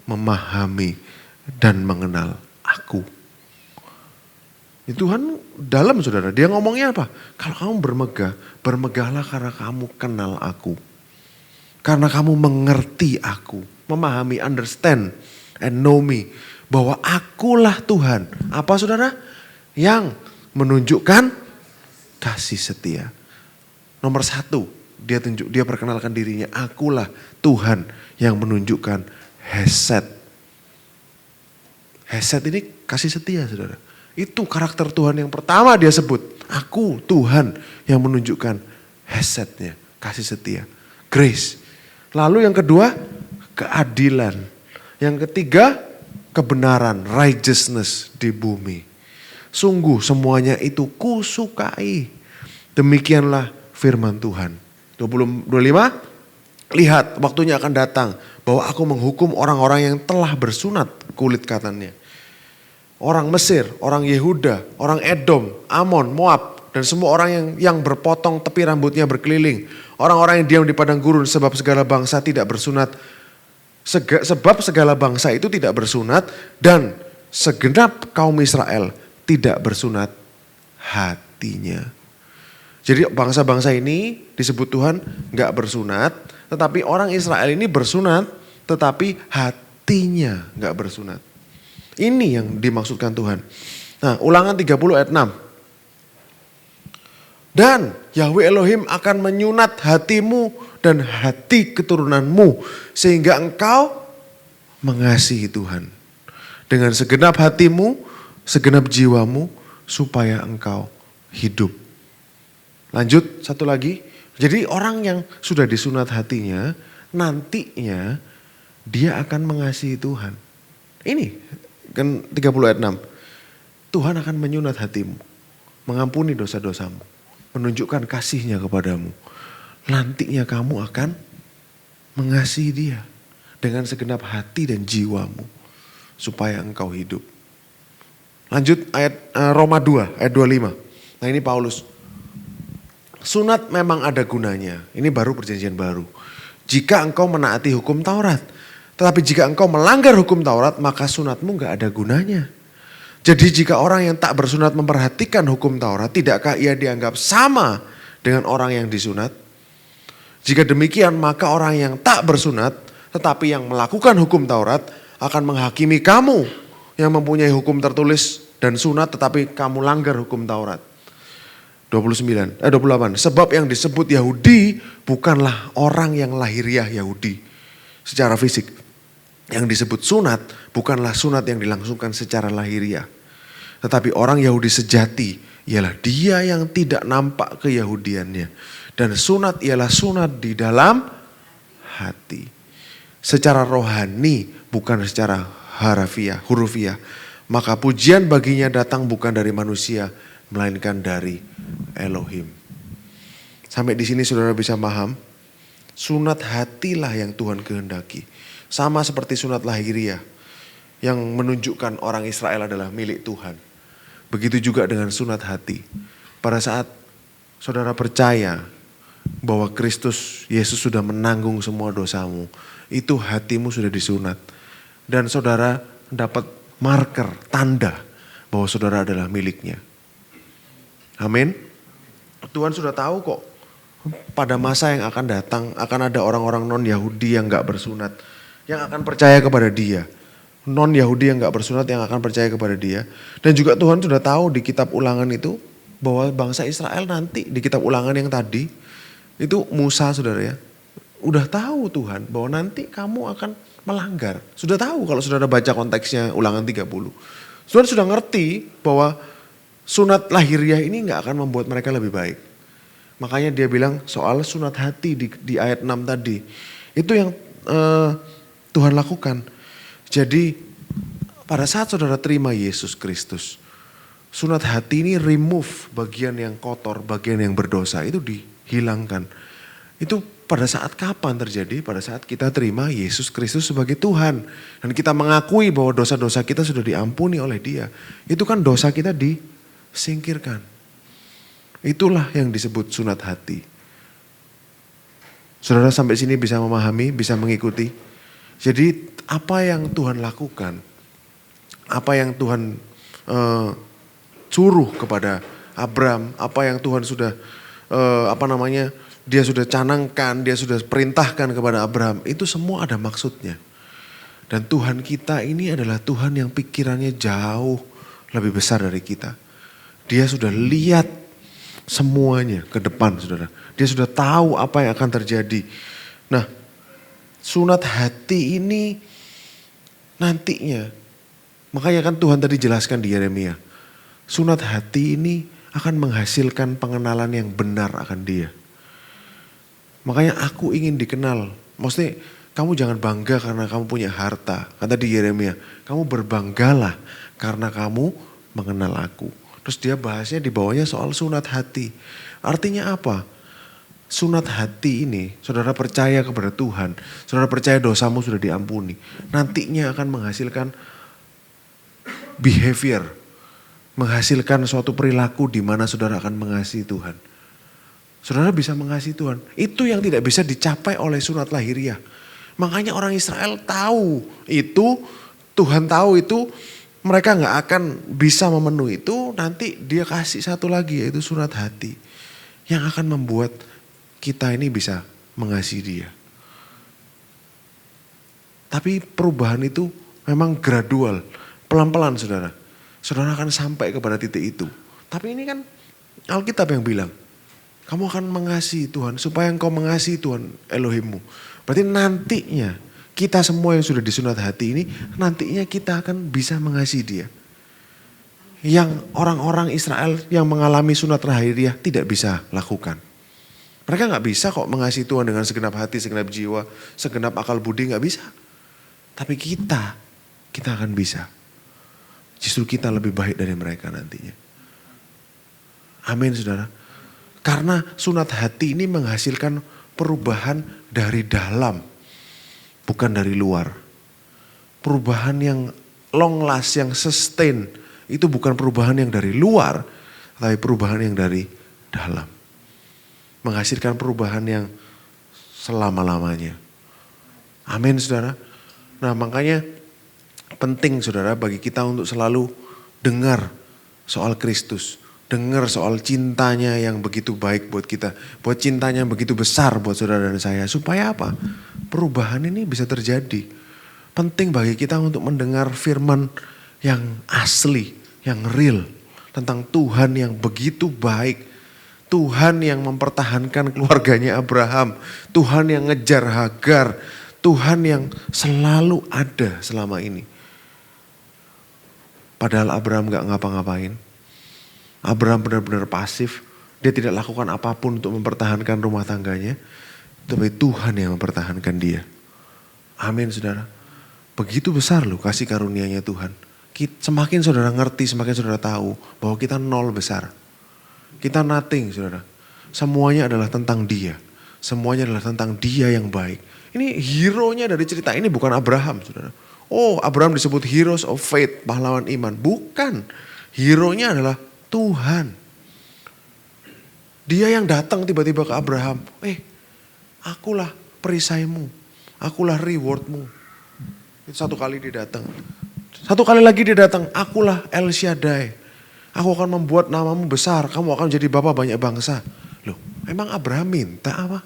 memahami dan mengenal aku. Tuhan dalam saudara, dia ngomongnya apa? Kalau kamu bermegah, bermegahlah karena kamu kenal aku. Karena kamu mengerti aku, memahami, understand and know me. Bahwa akulah Tuhan. Apa saudara? Yang menunjukkan kasih setia. Nomor 1, dia perkenalkan dirinya, akulah Tuhan yang menunjukkan hesed. Hesed ini kasih setia saudara. Itu karakter Tuhan yang pertama dia sebut. Aku Tuhan yang menunjukkan hesednya, kasih setia, grace. Lalu yang kedua, keadilan. Yang ketiga, kebenaran, righteousness di bumi. Sungguh semuanya itu kusukai. Demikianlah firman Tuhan. 25, lihat waktunya akan datang bahwa aku menghukum orang-orang yang telah bersunat kulit katanya. Orang Mesir, orang Yehuda, orang Edom, Amon, Moab, dan semua orang yang berpotong tepi rambutnya berkeliling. Orang-orang yang diam di padang gurun sebab segala bangsa tidak bersunat. Sebab segala bangsa itu tidak bersunat dan segenap kaum Israel tidak bersunat hatinya. Jadi bangsa-bangsa ini disebut Tuhan gak bersunat, tetapi orang Israel ini bersunat tetapi hatinya gak bersunat. Ini yang dimaksudkan Tuhan. Nah, Ulangan 30 ayat 6. Dan Yahweh Elohim akan menyunat hatimu dan hati keturunanmu sehingga engkau mengasihi Tuhan. Dengan segenap hatimu, segenap jiwamu supaya engkau hidup. Lanjut satu lagi. Jadi orang yang sudah disunat hatinya nantinya dia akan mengasihi Tuhan. Ini kan 30 ayat 6. Tuhan akan menyunat hatimu, mengampuni dosa-dosamu, menunjukkan kasihnya kepadamu. Nantinya kamu akan mengasihi dia dengan segenap hati dan jiwamu supaya engkau hidup. Lanjut ayat Roma 2 ayat 25. Nah ini Paulus. Sunat memang ada gunanya. Ini baru perjanjian baru. Jika engkau menaati hukum Taurat. Tetapi jika engkau melanggar hukum Taurat maka sunatmu gak ada gunanya. Jadi jika orang yang tak bersunat memperhatikan hukum Taurat, tidakkah ia dianggap sama dengan orang yang disunat? Jika demikian maka orang yang tak bersunat tetapi yang melakukan hukum Taurat akan menghakimi kamu yang mempunyai hukum tertulis dan sunat tetapi kamu langgar hukum Taurat. 28. Sebab yang disebut Yahudi bukanlah orang yang lahiriah Yahudi secara fisik. Yang disebut sunat bukanlah sunat yang dilangsungkan secara lahiriah. Tetapi orang Yahudi sejati ialah dia yang tidak nampak keyahudiannya. Dan sunat ialah sunat di dalam hati. Secara rohani bukan secara hurufiah. Maka pujian baginya datang bukan dari manusia melainkan dari Elohim. Sampai di sini saudara bisa paham. Sunat hatilah yang Tuhan kehendaki. Sama seperti sunat lahiriah yang menunjukkan orang Israel adalah milik Tuhan. Begitu juga dengan sunat hati. Pada saat saudara percaya bahwa Kristus Yesus sudah menanggung semua dosamu, itu hatimu sudah disunat. Dan saudara dapat marker, tanda bahwa saudara adalah miliknya. Amin. Tuhan sudah tahu kok pada masa yang akan datang akan ada orang-orang non-Yahudi yang gak bersunat. Yang akan percaya kepada dia. Non-Yahudi yang gak bersunat yang akan percaya kepada dia. Dan juga Tuhan sudah tahu di kitab Ulangan itu bahwa bangsa Israel nanti di kitab Ulangan yang tadi itu Musa saudara ya. Udah tahu Tuhan bahwa nanti kamu akan melanggar. Sudah tahu kalau saudara baca konteksnya Ulangan 30. Saudara sudah ngerti bahwa sunat lahiriah ini gak akan membuat mereka lebih baik. Makanya dia bilang soal sunat hati di ayat 6 tadi. Itu yang Tuhan lakukan. Jadi pada saat saudara terima Yesus Kristus, sunat hati ini remove bagian yang kotor, bagian yang berdosa itu dihilangkan. Itu pada saat kapan terjadi? Pada saat kita terima Yesus Kristus sebagai Tuhan. Dan kita mengakui bahwa dosa-dosa kita sudah diampuni oleh Dia. Itu kan dosa kita disingkirkan. Itulah yang disebut sunat hati. Saudara sampai sini bisa memahami, bisa mengikuti. Jadi apa yang Tuhan lakukan, apa yang Tuhan suruh kepada Abram, apa yang Tuhan sudah dia sudah canangkan, dia sudah perintahkan kepada Abram, itu semua ada maksudnya. Dan Tuhan kita ini adalah Tuhan yang pikirannya jauh lebih besar dari kita. Dia sudah lihat semuanya ke depan saudara. Dia sudah tahu apa yang akan terjadi. Nah, sunat hati ini nantinya, makanya kan Tuhan tadi jelaskan di Yeremia. Sunat hati ini akan menghasilkan pengenalan yang benar akan Dia. Makanya aku ingin dikenal Maksudnya kamu jangan bangga karena kamu punya harta. Kata di Yeremia, kamu berbanggalah karena kamu mengenal aku. Terus dia bahasnya di bawahnya soal sunat hati. Artinya apa? Sunat hati ini, saudara percaya kepada Tuhan, saudara percaya dosamu sudah diampuni. Nantinya akan menghasilkan behavior, menghasilkan suatu perilaku di mana saudara akan mengasihi Tuhan. Saudara bisa mengasihi Tuhan. Itu yang tidak bisa dicapai oleh sunat lahiriah. Makanya orang Israel tahu itu, Tuhan tahu itu, mereka gak akan bisa memenuhi itu, nanti dia kasih satu lagi yaitu sunat hati. Yang akan membuat kita ini bisa mengasihi dia. Tapi perubahan itu memang gradual, pelan-pelan saudara. Saudara akan sampai kepada titik itu. Tapi ini kan Alkitab yang bilang, kamu akan mengasihi Tuhan supaya engkau mengasihi Tuhan Elohimmu. Berarti nantinya kita semua yang sudah disunat hati ini, nantinya kita akan bisa mengasihi dia. Yang orang-orang Israel yang mengalami sunat lahiriah tidak bisa lakukan. Mereka gak bisa kok mengasihi Tuhan dengan segenap hati, segenap jiwa, segenap akal budi, gak bisa. Tapi kita akan bisa. Justru kita lebih baik dari mereka nantinya. Amin saudara. Karena sunat hati ini menghasilkan perubahan dari dalam, bukan dari luar. Perubahan yang long last, yang sustain, itu bukan perubahan yang dari luar, tapi perubahan yang dari dalam. Menghasilkan perubahan yang selama-lamanya. Amin saudara. Nah makanya penting saudara bagi kita untuk selalu dengar soal Kristus. Dengar soal cintanya yang begitu baik buat kita. Buat cintanya yang begitu besar buat saudara dan saya. Supaya apa? Perubahan ini bisa terjadi. Penting bagi kita untuk mendengar firman yang asli, yang real. Tentang Tuhan yang begitu baik. Tuhan yang mempertahankan keluarganya Abraham. Tuhan yang ngejar Hagar. Tuhan yang selalu ada selama ini. Padahal Abraham gak ngapa-ngapain. Abraham benar-benar pasif. Dia tidak lakukan apapun untuk mempertahankan rumah tangganya. Tapi Tuhan yang mempertahankan dia. Amin saudara. Begitu besar loh kasih karunia-Nya Tuhan. Semakin saudara ngerti, semakin saudara tahu bahwa kita nol besar. Kita nothing saudara. Semuanya adalah tentang dia. Semuanya adalah tentang dia yang baik. Ini hero-nya dari cerita ini bukan Abraham saudara. Oh Abraham disebut heroes of faith, pahlawan iman. Bukan. Hero-nya adalah Tuhan. Dia yang datang tiba-tiba ke Abraham. Akulah perisaimu. Akulah rewardmu. Itu satu kali dia datang. Satu kali lagi dia datang. Akulah El Shaddai. Aku akan membuat namamu besar. Kamu akan jadi bapa banyak bangsa. Loh, emang Abraham minta apa?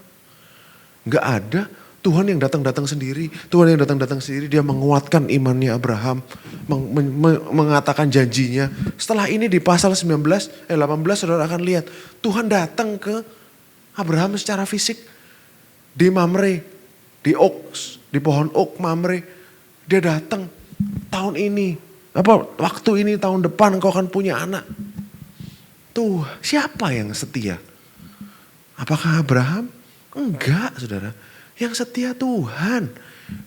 Enggak ada. Tuhan yang datang-datang sendiri. Tuhan yang datang-datang sendiri. Dia menguatkan imannya Abraham. Mengatakan janjinya. Setelah ini di pasal 18 saudara akan lihat. Tuhan datang ke Abraham secara fisik. Di Mamre. Di oaks. Di pohon oak Mamre. Dia datang. Tahun ini. Waktu ini tahun depan engkau akan punya anak. Tuh siapa yang setia? Apakah Abraham? Enggak saudara. Yang setia Tuhan.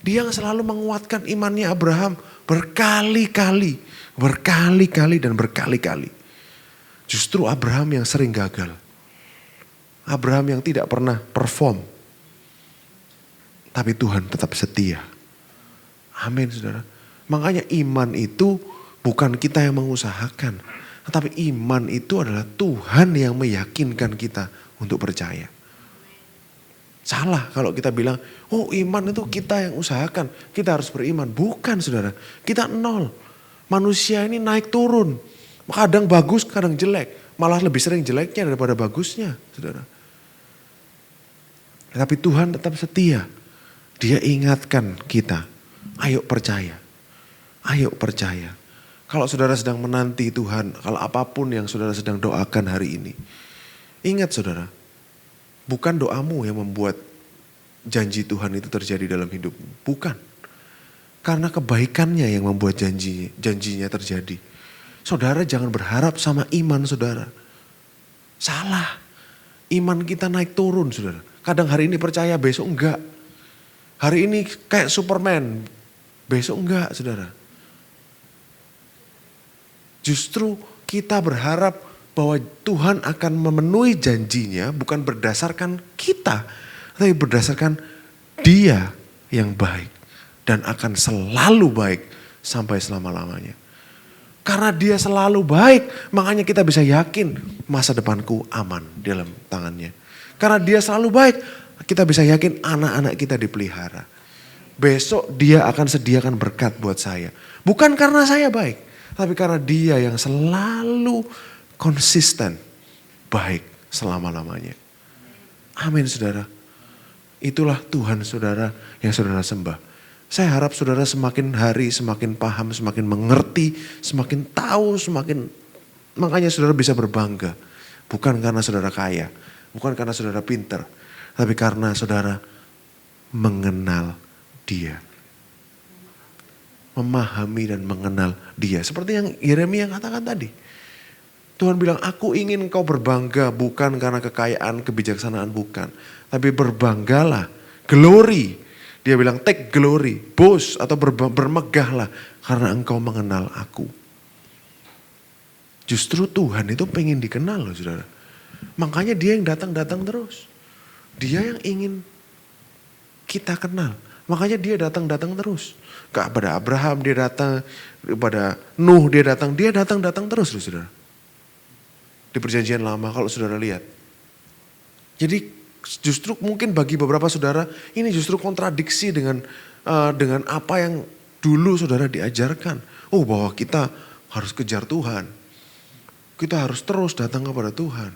Dia yang selalu menguatkan imannya Abraham berkali-kali. Berkali-kali dan berkali-kali. Justru Abraham yang sering gagal. Abraham yang tidak pernah perform. Tapi Tuhan tetap setia. Amin saudara. Makanya iman itu bukan kita yang mengusahakan. Tetapi iman itu adalah Tuhan yang meyakinkan kita untuk percaya. Salah kalau kita bilang, oh iman itu kita yang usahakan. Kita harus beriman. Bukan saudara. Kita nol. Manusia ini naik turun. Kadang bagus, kadang jelek. Malah lebih sering jeleknya daripada bagusnya saudara. Tapi Tuhan tetap setia. Dia ingatkan kita. Ayo percaya. Ayo percaya. Kalau saudara sedang menanti Tuhan. Kalau apapun yang saudara sedang doakan hari ini. Ingat saudara. Bukan doamu yang membuat janji Tuhan itu terjadi dalam hidupmu. Bukan. Karena kebaikannya yang membuat janjinya terjadi. Saudara jangan berharap sama iman saudara. Salah. Iman kita naik turun saudara. Kadang hari ini percaya besok enggak. Hari ini kayak Superman, besok enggak, saudara. Justru kita berharap bahwa Tuhan akan memenuhi janjinya bukan berdasarkan kita, tapi berdasarkan Dia yang baik dan akan selalu baik sampai selama-lamanya. Karena Dia selalu baik, makanya kita bisa yakin masa depanku aman di dalam tangannya. Karena Dia selalu baik, kita bisa yakin anak-anak kita dipelihara. Besok Dia akan sediakan berkat buat saya. Bukan karena saya baik, tapi karena Dia yang selalu konsisten baik selama-lamanya. Amin, saudara. Itulah Tuhan saudara yang saudara sembah. Saya harap saudara semakin hari semakin paham, semakin mengerti, semakin tahu, makanya saudara bisa berbangga. Bukan karena saudara kaya, bukan karena saudara pintar, tapi karena saudara mengenal Dia. Memahami dan mengenal Dia. Seperti yang Yeremia katakan tadi. Tuhan bilang, aku ingin engkau berbangga bukan karena kekayaan, kebijaksanaan, bukan. Tapi berbanggalah, glory. Dia bilang take glory, boast atau bermegahlah karena engkau mengenal aku. Justru Tuhan itu pengen dikenal loh saudara. Makanya Dia yang datang-datang terus. Dia yang ingin kita kenal. Makanya Dia datang-datang terus. Kepada Abraham Dia datang, kepada Nuh Dia datang terus loh saudara. Di perjanjian lama kalau saudara lihat. Jadi justru mungkin bagi beberapa saudara ini justru kontradiksi dengan apa yang dulu saudara diajarkan. Oh, bahwa kita harus kejar Tuhan. Kita harus terus datang kepada Tuhan.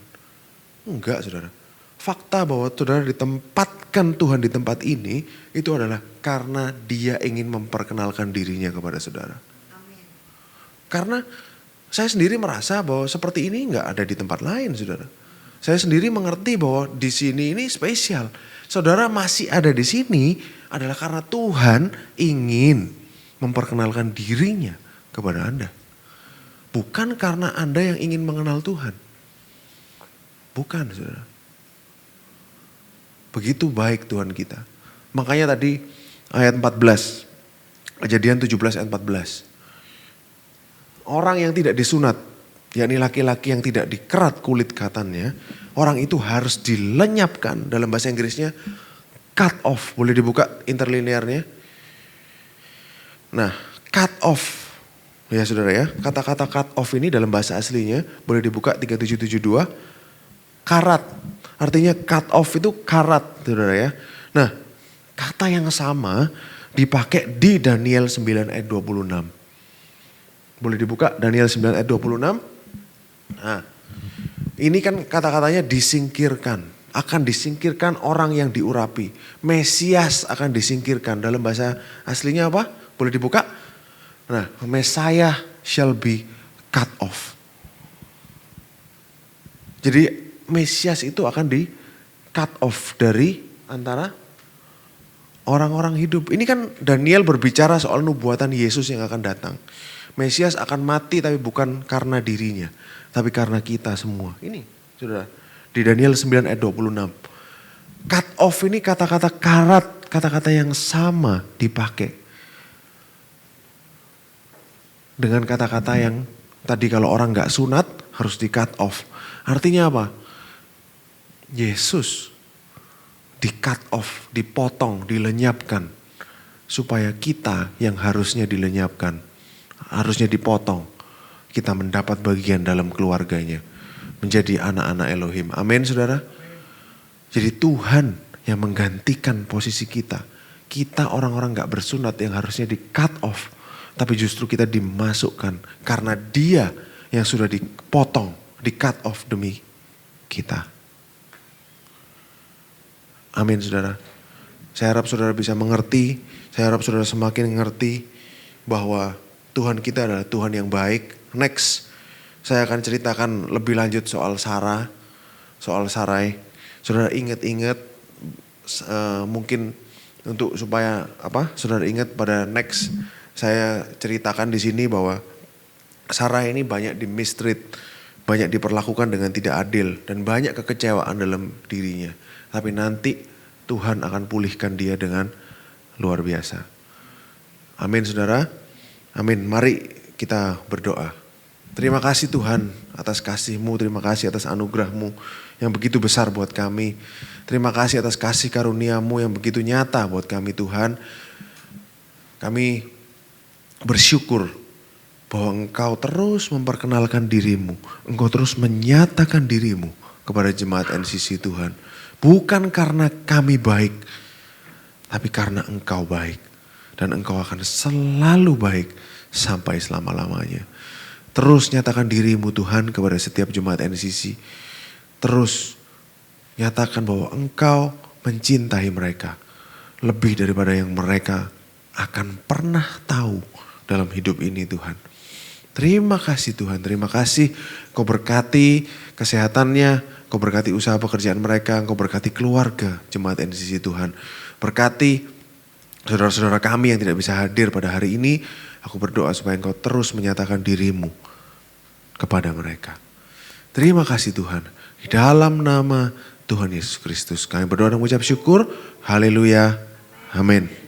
Enggak saudara. Fakta bahwa saudara ditempatkan Tuhan di tempat ini itu adalah karena Dia ingin memperkenalkan dirinya kepada saudara. Amin. Karena saya sendiri merasa bahwa seperti ini enggak ada di tempat lain saudara. Saya sendiri mengerti bahwa di sini ini spesial. Saudara masih ada di sini adalah karena Tuhan ingin memperkenalkan dirinya kepada Anda. Bukan karena Anda yang ingin mengenal Tuhan. Bukan saudara. Begitu baik Tuhan kita. Makanya tadi ayat 14. Kejadian 17 ayat 14. Orang yang tidak disunat, yakni laki-laki yang tidak dikerat kulit katannya, orang itu harus dilenyapkan. Dalam bahasa Inggrisnya cut off. Boleh dibuka interlinearnya. Nah, cut off. Ya saudara ya, kata-kata cut off ini dalam bahasa aslinya boleh dibuka 3772. Karat. Artinya cut off itu karat saudara ya. Nah, kata yang sama dipakai di Daniel 9 ayat 26. Boleh dibuka Daniel 9 ayat 26. Nah, ini kan kata-katanya disingkirkan. Akan disingkirkan orang yang diurapi. Mesias akan disingkirkan. Dalam bahasa aslinya apa? Boleh dibuka? Nah, Messiah shall be cut off. Jadi Mesias itu akan di cut off dari antara orang-orang hidup. Ini kan Daniel berbicara soal nubuatan Yesus yang akan datang. Mesias akan mati tapi bukan karena dirinya. Tapi karena kita semua. Ini saudara. Di Daniel 9 ayat 26. Cut off ini kata-kata karat. Kata-kata yang sama dipakai. Dengan kata-kata yang tadi kalau orang gak sunat harus di cut off. Artinya apa? Yesus di cut off, dipotong, dilenyapkan. Supaya kita yang harusnya dilenyapkan, harusnya dipotong. Kita mendapat bagian dalam keluarganya. Menjadi anak-anak Elohim. Amin saudara. Jadi Tuhan yang menggantikan posisi kita. Kita orang-orang gak bersunat yang harusnya di cut off. Tapi justru kita dimasukkan. Karena Dia yang sudah dipotong, di cut off demi kita. Amin saudara. Saya harap saudara bisa mengerti. Saya harap saudara semakin mengerti bahwa Tuhan kita adalah Tuhan yang baik. Next, saya akan ceritakan lebih lanjut soal Sarah, soal Sarai. Saudara ingat-ingat, mungkin untuk supaya saudara ingat pada next saya ceritakan di sini bahwa Sarah ini banyak di-mistreat, banyak diperlakukan dengan tidak adil dan banyak kekecewaan dalam dirinya. Tapi nanti Tuhan akan pulihkan dia dengan luar biasa. Amin saudara. Amin. Mari kita berdoa. Terima kasih Tuhan atas kasih-Mu, terima kasih atas anugerah-Mu yang begitu besar buat kami. Terima kasih atas kasih karunia-Mu yang begitu nyata buat kami Tuhan. Kami bersyukur bahwa Engkau terus memperkenalkan diri-Mu. Engkau terus menyatakan diri-Mu kepada jemaat NCC Tuhan. Bukan karena kami baik, tapi karena Engkau baik. Dan Engkau akan selalu baik sampai selama-lamanya. Terus nyatakan diri-Mu Tuhan kepada setiap jemaat NCC. Terus nyatakan bahwa Engkau mencintai mereka. Lebih daripada yang mereka akan pernah tahu dalam hidup ini Tuhan. Terima kasih Tuhan, terima kasih Kau berkati kesehatannya, Kau berkati usaha pekerjaan mereka, Kau berkati keluarga jemaat NCC Tuhan. Berkati saudara-saudara kami yang tidak bisa hadir pada hari ini, aku berdoa supaya Engkau terus menyatakan diri-Mu kepada mereka. Terima kasih Tuhan, di dalam nama Tuhan Yesus Kristus kami berdoa dan mengucap syukur, haleluya, amin.